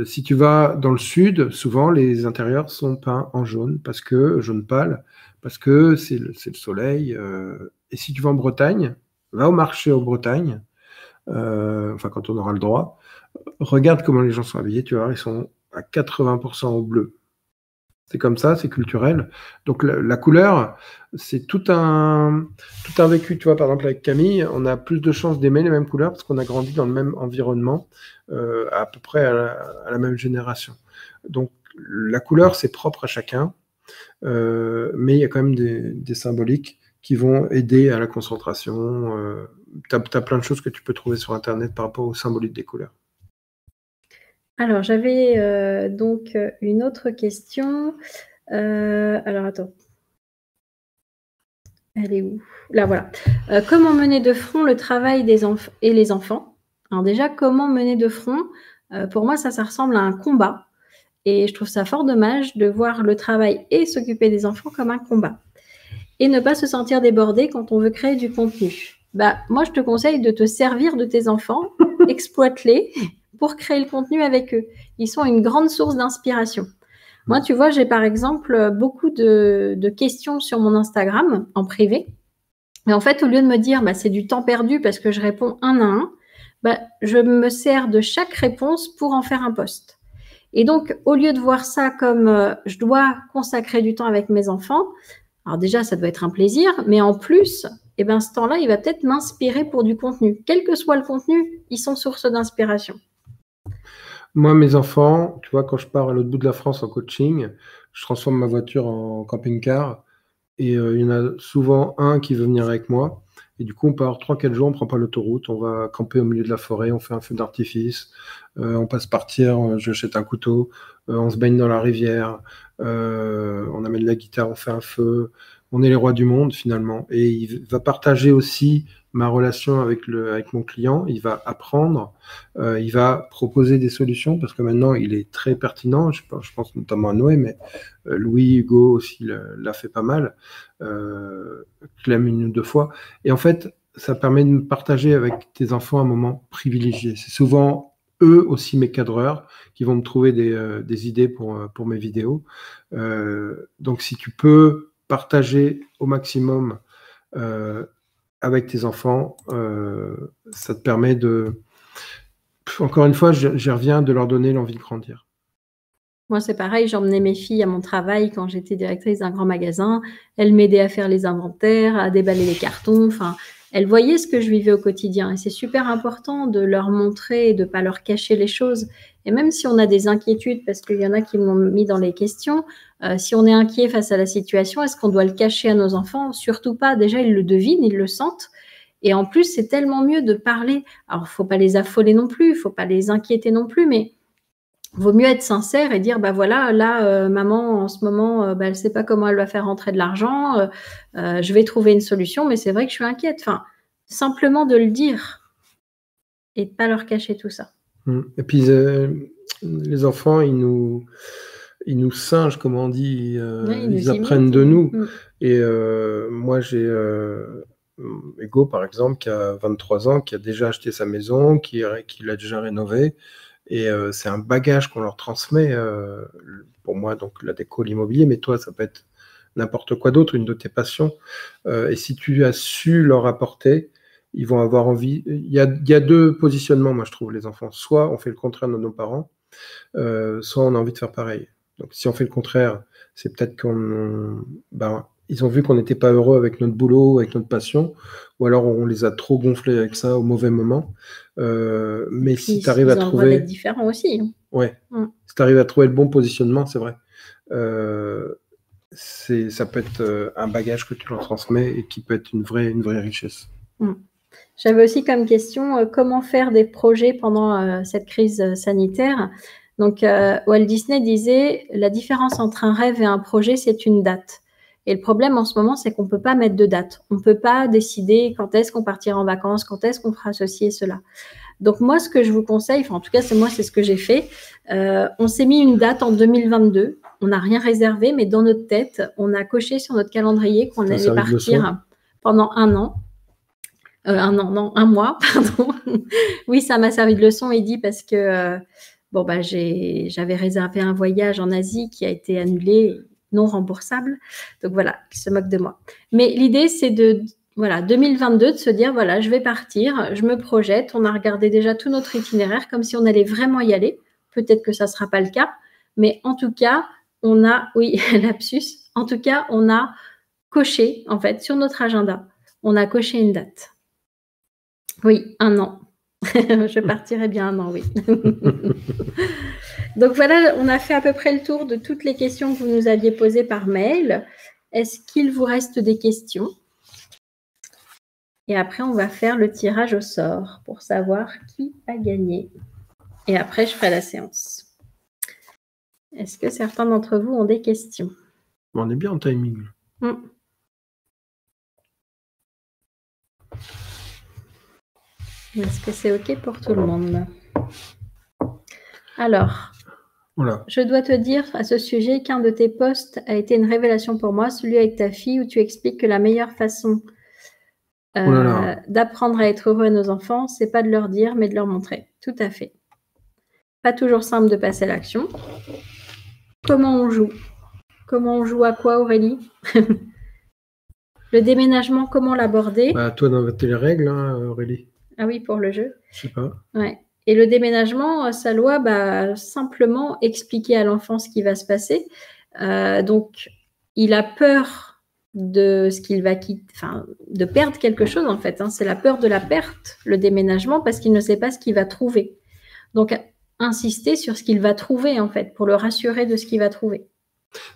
Si tu vas dans le sud, souvent les intérieurs sont peints en jaune, jaune pâle, parce que c'est le soleil. Et si tu vas en Bretagne, va au marché en Bretagne, enfin quand on aura le droit, regarde comment les gens sont habillés, tu vois, ils sont à 80% au bleu. C'est comme ça, c'est culturel. Donc la couleur, c'est tout un vécu. Tu vois, par exemple, avec Camille, on a plus de chances d'aimer les mêmes couleurs parce qu'on a grandi dans le même environnement, à peu près à la même génération. Donc la couleur, c'est propre à chacun, mais il y a quand même des symboliques qui vont aider à la concentration. Tu as plein de choses que tu peux trouver sur Internet par rapport aux symboliques des couleurs. Alors, j'avais donc une autre question. Alors, attends. Elle est où? Là, voilà. Comment mener de front le travail et les enfants? Alors déjà, comment mener de front? Pour moi, ça ressemble à un combat. Et je trouve ça fort dommage de voir le travail et s'occuper des enfants comme un combat. Et ne pas se sentir débordé quand on veut créer du contenu. Moi, je te conseille de te servir de tes enfants, exploite-les pour créer le contenu avec eux. Ils sont une grande source d'inspiration. Moi, tu vois, j'ai par exemple beaucoup de questions sur mon Instagram en privé. Mais en fait, au lieu de me dire c'est du temps perdu parce que je réponds un à un, je me sers de chaque réponse pour en faire un post. Et donc, au lieu de voir ça comme je dois consacrer du temps avec mes enfants, alors déjà, ça doit être un plaisir, mais en plus, ce temps-là, il va peut-être m'inspirer pour du contenu. Quel que soit le contenu, ils sont source d'inspiration. Moi, mes enfants, tu vois, quand je pars à l'autre bout de la France en coaching, je transforme ma voiture en camping-car et il y en a souvent un qui veut venir avec moi. Et du coup, on part 3-4 jours, on prend pas l'autoroute, on va camper au milieu de la forêt, on fait un feu d'artifice, on passe par terre, j'achète un couteau, on se baigne dans la rivière, on amène la guitare, on fait un feu. On est les rois du monde finalement. Et il va partager aussi ma relation avec mon client. Il va apprendre, il va proposer des solutions parce que maintenant il est très pertinent. Je pense notamment à Noé, mais Louis, Hugo aussi l'a fait pas mal. Clem une ou deux fois. Et en fait, ça permet de me partager avec tes enfants un moment privilégié. C'est souvent eux aussi mes cadreurs qui vont me trouver des idées pour mes vidéos. Donc si tu peux partager au maximum avec tes enfants, ça te permet de... Encore une fois, j'y reviens, de leur donner l'envie de grandir. Moi, c'est pareil, j'emmenais mes filles à mon travail quand j'étais directrice d'un grand magasin. Elles m'aidaient à faire les inventaires, à déballer les cartons. Enfin, elles voyaient ce que je vivais au quotidien. Et c'est super important de leur montrer et de ne pas leur cacher les choses. Et même si on a des inquiétudes, parce qu'il y en a qui m'ont mis dans les questions, si on est inquiet face à la situation, est-ce qu'on doit le cacher à nos enfants? Surtout pas. Déjà, ils le devinent, ils le sentent. Et en plus, c'est tellement mieux de parler. Alors, il ne faut pas les affoler non plus, il ne faut pas les inquiéter non plus, mais vaut mieux être sincère et dire, bah voilà, là, maman, en ce moment, elle ne sait pas comment elle va faire rentrer de l'argent, je vais trouver une solution, mais c'est vrai que je suis inquiète. Enfin, simplement de le dire et de ne pas leur cacher tout ça. Et puis, les enfants, ils nous singent, comme on dit, ils apprennent de nous. Et moi, j'ai Hugo, par exemple, qui a 23 ans, qui a déjà acheté sa maison, qui l'a déjà rénovée. Et c'est un bagage qu'on leur transmet. Pour moi, donc la déco, l'immobilier, mais toi, ça peut être n'importe quoi d'autre, une de tes passions. Et si tu as su leur apporter, ils vont avoir envie. Il y a deux positionnements, moi, je trouve, les enfants. Soit on fait le contraire de nos parents, soit on a envie de faire pareil. Donc, si on fait le contraire, c'est peut-être ils ont vu qu'on n'était pas heureux avec notre boulot, avec notre passion, ou alors on les a trop gonflés avec ça au mauvais moment. Mais si tu arrives à trouver... Ils différents aussi. Ouais. Si tu arrives à trouver le bon positionnement, c'est vrai. Ça peut être un bagage que tu leur transmets et qui peut être une vraie richesse. J'avais aussi comme question, comment faire des projets pendant cette crise sanitaire. Donc, Walt Disney disait, la différence entre un rêve et un projet, c'est une date. Et le problème en ce moment, c'est qu'on ne peut pas mettre de date. On ne peut pas décider quand est-ce qu'on partira en vacances, quand est-ce qu'on fera ceci et cela. Donc, moi, ce que je vous conseille, en tout cas, c'est ce que j'ai fait. On s'est mis une date en 2022. On n'a rien réservé, mais dans notre tête, on a coché sur notre calendrier qu'on allait partir pendant un an. Un mois, pardon. Oui, ça m'a servi de leçon, Eddy, parce que j'avais réservé un voyage en Asie qui a été annulé, non remboursable. Donc voilà, il se moque de moi. Mais l'idée, c'est 2022, de se dire, voilà, je vais partir, je me projette. On a regardé déjà tout notre itinéraire comme si on allait vraiment y aller. Peut-être que ça ne sera pas le cas, mais en tout cas, lapsus, en tout cas, on a coché, en fait, sur notre agenda, on a coché une date. Oui, un an. Je partirai bien un an, oui. Donc voilà, on a fait à peu près le tour de toutes les questions que vous nous aviez posées par mail. Est-ce qu'il vous reste des questions? Et après, on va faire le tirage au sort pour savoir qui a gagné. Et après, je ferai la séance. Est-ce que certains d'entre vous ont des questions? On est bien en timing. Est-ce que c'est OK pour tout le monde? Alors, je dois te dire à ce sujet qu'un de tes posts a été une révélation pour moi, celui avec ta fille, où tu expliques que la meilleure façon d'apprendre à être heureux à nos enfants, c'est pas de leur dire, mais de leur montrer. Tout à fait. Pas toujours simple de passer à l'action. Comment on joue? Comment on joue à quoi, Aurélie? Le déménagement, comment l'aborder? Toi, dans les règles, Aurélie. Ah oui, pour le jeu. Je sais pas. Ouais. Et le déménagement, ça doit simplement expliquer à l'enfant ce qui va se passer. Donc, il a peur de ce qu'il va quitter, de perdre quelque chose en fait. C'est la peur de la perte, le déménagement, parce qu'il ne sait pas ce qu'il va trouver. Donc, insister sur ce qu'il va trouver en fait, pour le rassurer de ce qu'il va trouver.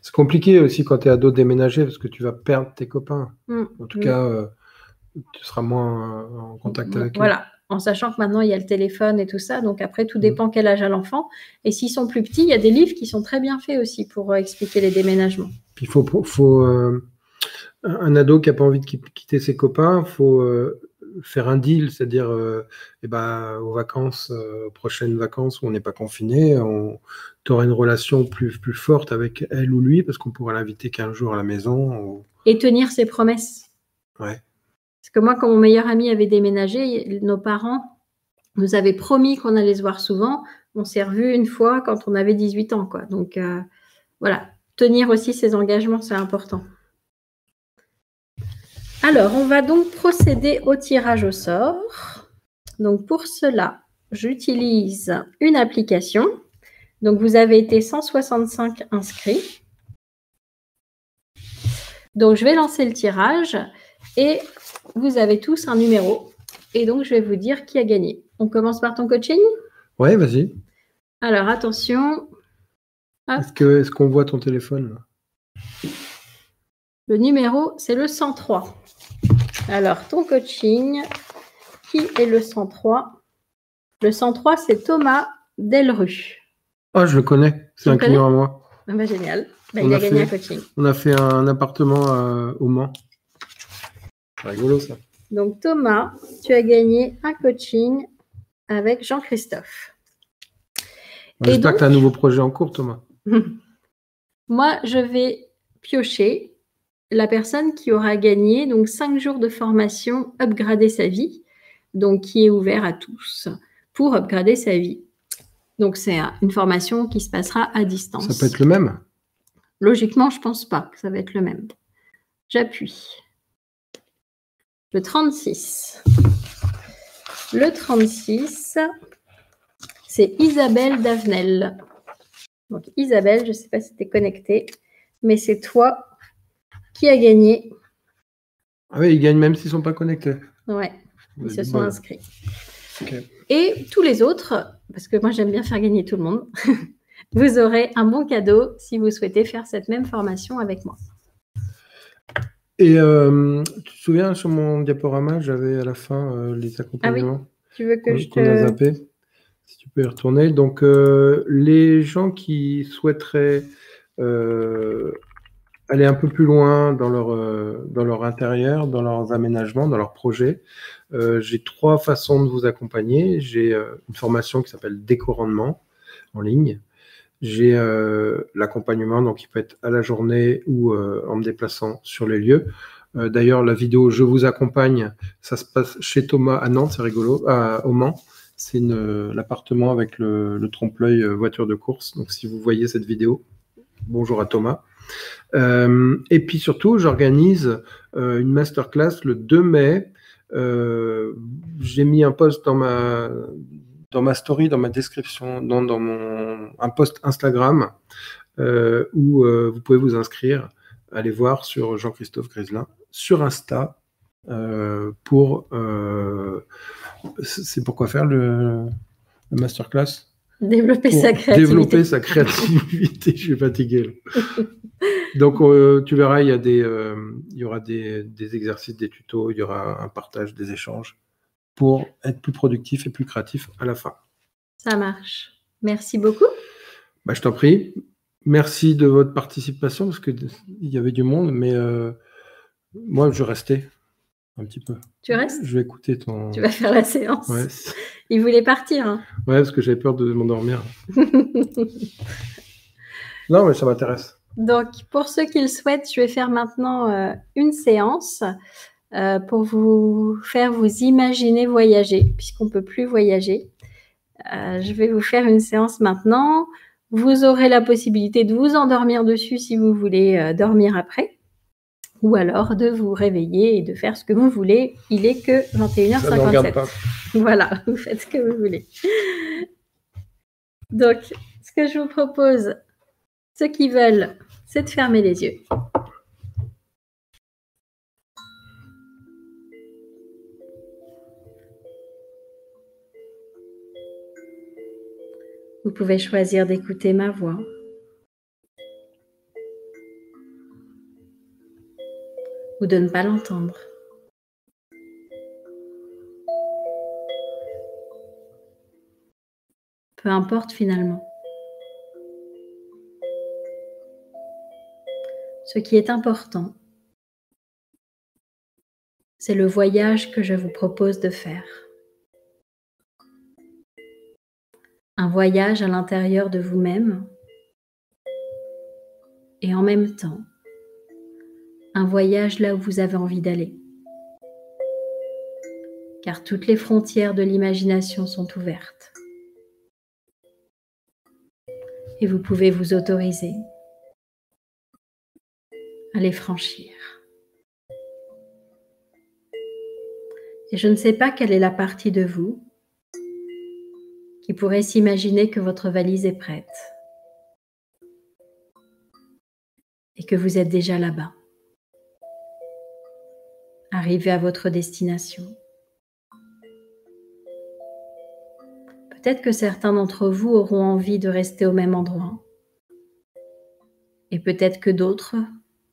C'est compliqué aussi quand tu es ado de déménager parce que tu vas perdre tes copains. Mm. En tout cas, tu seras moins en contact avec eux. Voilà, en sachant que maintenant il y a le téléphone et tout ça, donc après tout dépend quel âge a l'enfant. Et s'ils sont plus petits, il y a des livres qui sont très bien faits aussi pour expliquer les déménagements. Puis il faut un ado qui n'a pas envie de quitter ses copains, il faut faire un deal, c'est-à-dire aux vacances, aux prochaines vacances où on n'est pas confiné, tu auras une relation plus forte avec elle ou lui parce qu'on pourra l'inviter 15 jours à la maison. Et tenir ses promesses. Ouais. Parce que moi, quand mon meilleur ami avait déménagé, nos parents nous avaient promis qu'on allait se voir souvent. On s'est revus une fois quand on avait 18 ans, quoi. Donc, voilà. Tenir aussi ses engagements, c'est important. Alors, on va donc procéder au tirage au sort. Donc, pour cela, j'utilise une application. Donc, vous avez été 165 inscrits. Donc, je vais lancer le tirage et vous avez tous un numéro. Et donc, je vais vous dire qui a gagné. On commence par ton coaching? Ouais, vas-y. Alors, attention. Est-ce qu'on voit ton téléphone là? Le numéro, c'est le 103. Alors, ton coaching, qui est le 103? Le 103, c'est Thomas Delru. Ah, je le connais. C'est un client à moi. Ah bah, génial. Bah, il a gagné un coaching. On a fait un appartement au Mans. C'est rigolo, ça. Donc, Thomas, tu as gagné un coaching avec Jean-Christophe. J'espère que tu as un nouveau projet en cours, Thomas. Moi, je vais piocher la personne qui aura gagné donc 5 jours de formation Upgrader sa vie, donc qui est ouvert à tous pour upgrader sa vie. Donc, c'est une formation qui se passera à distance. Ça peut être le même? Logiquement, je ne pense pas que ça va être le même. J'appuie. Le 36. Le 36, c'est Isabelle Davenel. Donc, Isabelle, je ne sais pas si tu es connectée, mais c'est toi qui as gagné. Ah oui, ils gagnent même s'ils ne sont pas connectés. Ouais, ils se sont inscrits. Okay. Et tous les autres, parce que moi j'aime bien faire gagner tout le monde, vous aurez un bon cadeau si vous souhaitez faire cette même formation avec moi. Et tu te souviens, sur mon diaporama, j'avais à la fin les accompagnements. Ah oui, tu veux que je te... qu'on a zappé. Si tu peux y retourner. Donc, les gens qui souhaiteraient aller un peu plus loin dans leur intérieur, dans leurs aménagements, dans leurs projets, j'ai 3 façons de vous accompagner. J'ai une formation qui s'appelle Déco-rendement en ligne. J'ai l'accompagnement, donc qui peut être à la journée ou en me déplaçant sur les lieux. D'ailleurs, la vidéo « Je vous accompagne », ça se passe chez Thomas à Nantes, c'est rigolo, au Mans. C'est l'appartement avec le trompe-l'œil voiture de course. Donc, si vous voyez cette vidéo, bonjour à Thomas. Et puis surtout, j'organise une masterclass le 2 mai. J'ai mis un post dans ma story, dans ma description, un post Instagram où vous pouvez vous inscrire. Allez voir sur Jean-Christophe Griselin sur Insta c'est pourquoi faire le masterclass? Développer sa créativité. Développer sa créativité. Je suis fatigué. Donc, tu verras, il y aura des exercices, des tutos, il y aura un partage, des échanges pour être plus productif et plus créatif à la fin. Ça marche. Merci beaucoup. Bah, je t'en prie. Merci de votre participation parce qu'il y avait du monde, mais moi, je restais un petit peu. Tu restes? Je vais écouter ton... Tu vas faire la séance. Ouais. Il voulait partir. Hein. Ouais, parce que j'avais peur de m'endormir. Non, mais ça m'intéresse. Donc, pour ceux qui le souhaitent, je vais faire maintenant une séance pour vous faire vous imaginer voyager, puisqu'on ne peut plus voyager. Je vais vous faire une séance maintenant. Vous aurez la possibilité de vous endormir dessus si vous voulez dormir après, ou alors de vous réveiller et de faire ce que vous voulez. Il est que 21h57. Ça ne regarde pas. Voilà, vous faites ce que vous voulez. Donc, ce que je vous propose, ceux qui veulent, c'est de fermer les yeux. Vous pouvez choisir d'écouter ma voix ou de ne pas l'entendre. Peu importe finalement. Ce qui est important, c'est le voyage que je vous propose de faire. Un voyage à l'intérieur de vous-même et en même temps, un voyage là où vous avez envie d'aller. Car toutes les frontières de l'imagination sont ouvertes. Et vous pouvez vous autoriser à les franchir. Et je ne sais pas quelle est la partie de vous qui pourrait s'imaginer que votre valise est prête et que vous êtes déjà là-bas, arrivé à votre destination. Peut-être que certains d'entre vous auront envie de rester au même endroit et peut-être que d'autres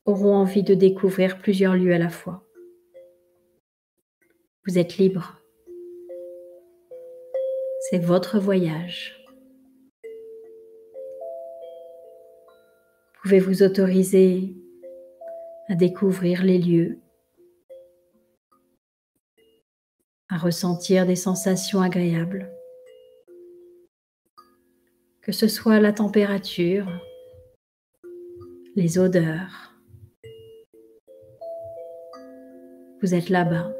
auront envie de découvrir plusieurs lieux à la fois. Vous êtes libre. C'est votre voyage. Vous pouvez vous autoriser à découvrir les lieux, à ressentir des sensations agréables, que ce soit la température, les odeurs. Vous êtes là-bas,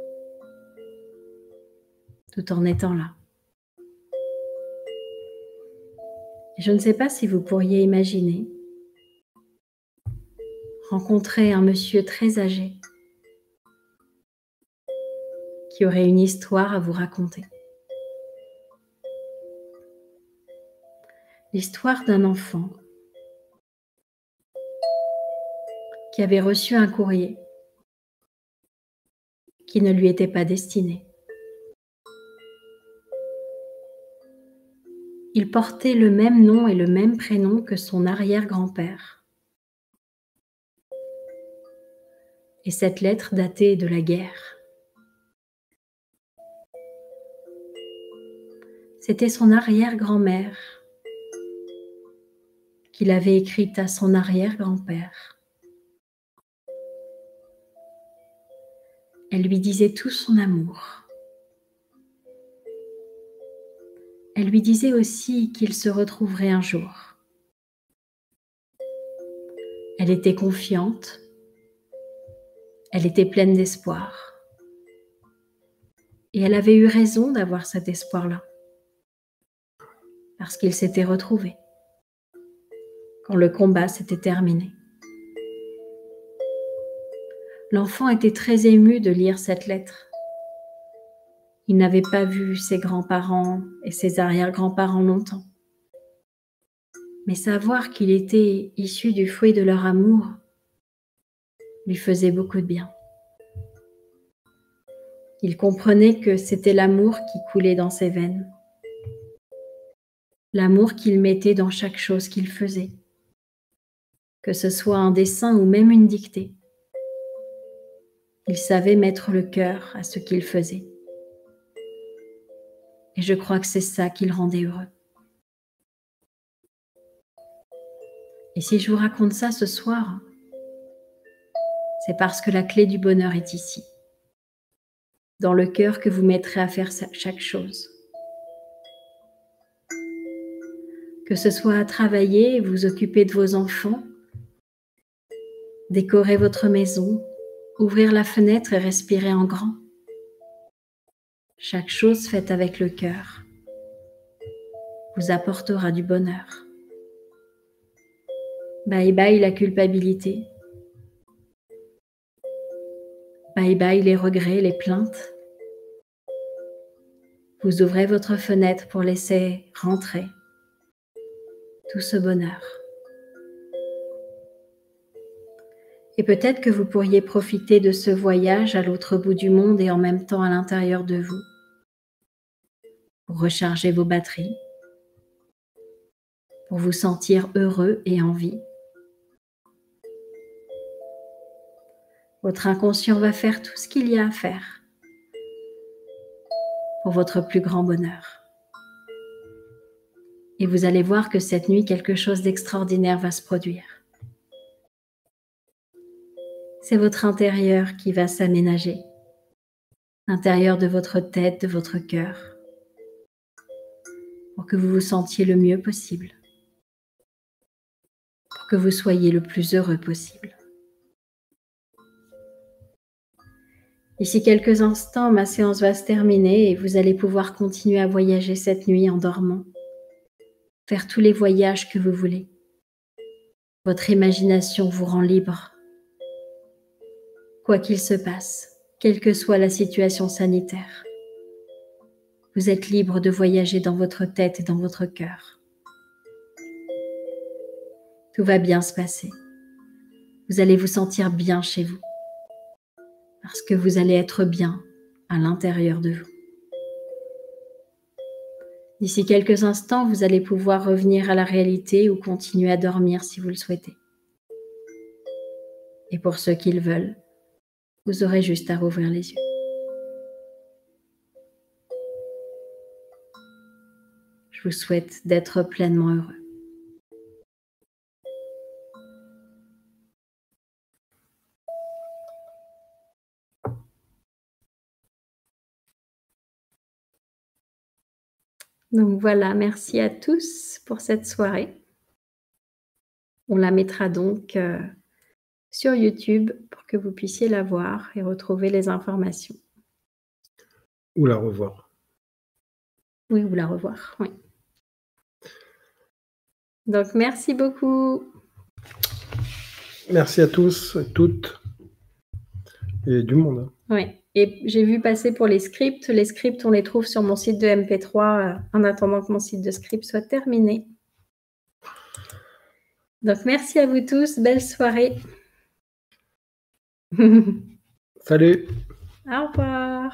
tout en étant là. Et je ne sais pas si vous pourriez imaginer rencontrer un monsieur très âgé qui aurait une histoire à vous raconter. L'histoire d'un enfant qui avait reçu un courrier qui ne lui était pas destiné. Il portait le même nom et le même prénom que son arrière-grand-père. Et cette lettre datait de la guerre. C'était son arrière-grand-mère qu'il avait écrite à son arrière-grand-père. Elle lui disait tout son amour. Elle lui disait aussi qu'il se retrouverait un jour. Elle était confiante, elle était pleine d'espoir. Et elle avait eu raison d'avoir cet espoir-là, parce qu'ils s'étaient retrouvés quand le combat s'était terminé. L'enfant était très ému de lire cette lettre. Il n'avait pas vu ses grands-parents et ses arrière-grands-parents longtemps. Mais savoir qu'il était issu du fruit de leur amour lui faisait beaucoup de bien. Il comprenait que c'était l'amour qui coulait dans ses veines, l'amour qu'il mettait dans chaque chose qu'il faisait, que ce soit un dessin ou même une dictée. Il savait mettre le cœur à ce qu'il faisait. Et je crois que c'est ça qui le rendait heureux. Et si je vous raconte ça ce soir, c'est parce que la clé du bonheur est ici, dans le cœur que vous mettrez à faire chaque chose. Que ce soit à travailler, vous occuper de vos enfants, décorer votre maison, ouvrir la fenêtre et respirer en grand. Chaque chose faite avec le cœur vous apportera du bonheur. Bye bye la culpabilité. Bye bye les regrets, les plaintes. Vous ouvrez votre fenêtre pour laisser rentrer tout ce bonheur. Et peut-être que vous pourriez profiter de ce voyage à l'autre bout du monde et en même temps à l'intérieur de vous pour recharger vos batteries, pour vous sentir heureux et en vie. Votre inconscient va faire tout ce qu'il y a à faire pour votre plus grand bonheur. Et vous allez voir que cette nuit, quelque chose d'extraordinaire va se produire. C'est votre intérieur qui va s'aménager, l'intérieur de votre tête, de votre cœur, pour que vous vous sentiez le mieux possible, pour que vous soyez le plus heureux possible. D'ici quelques instants, ma séance va se terminer et vous allez pouvoir continuer à voyager cette nuit en dormant, faire tous les voyages que vous voulez. Votre imagination vous rend libre. Quoi qu'il se passe, quelle que soit la situation sanitaire, vous êtes libre de voyager dans votre tête et dans votre cœur. Tout va bien se passer. Vous allez vous sentir bien chez vous, parce que vous allez être bien à l'intérieur de vous. D'ici quelques instants, vous allez pouvoir revenir à la réalité ou continuer à dormir si vous le souhaitez. Et pour ceux qui le veulent, vous aurez juste à rouvrir les yeux. Je vous souhaite d'être pleinement heureux. Donc voilà, merci à tous pour cette soirée. On la mettra donc sur YouTube pour que vous puissiez la voir et retrouver les informations. Ou la revoir. Oui, ou la revoir, oui. Donc merci beaucoup. Merci à tous, toutes, et du monde. Oui, et j'ai vu passer pour les scripts. Les scripts, on les trouve sur mon site de MP3 en attendant que mon site de script soit terminé. Donc merci à vous tous, belle soirée. Salut. Au revoir.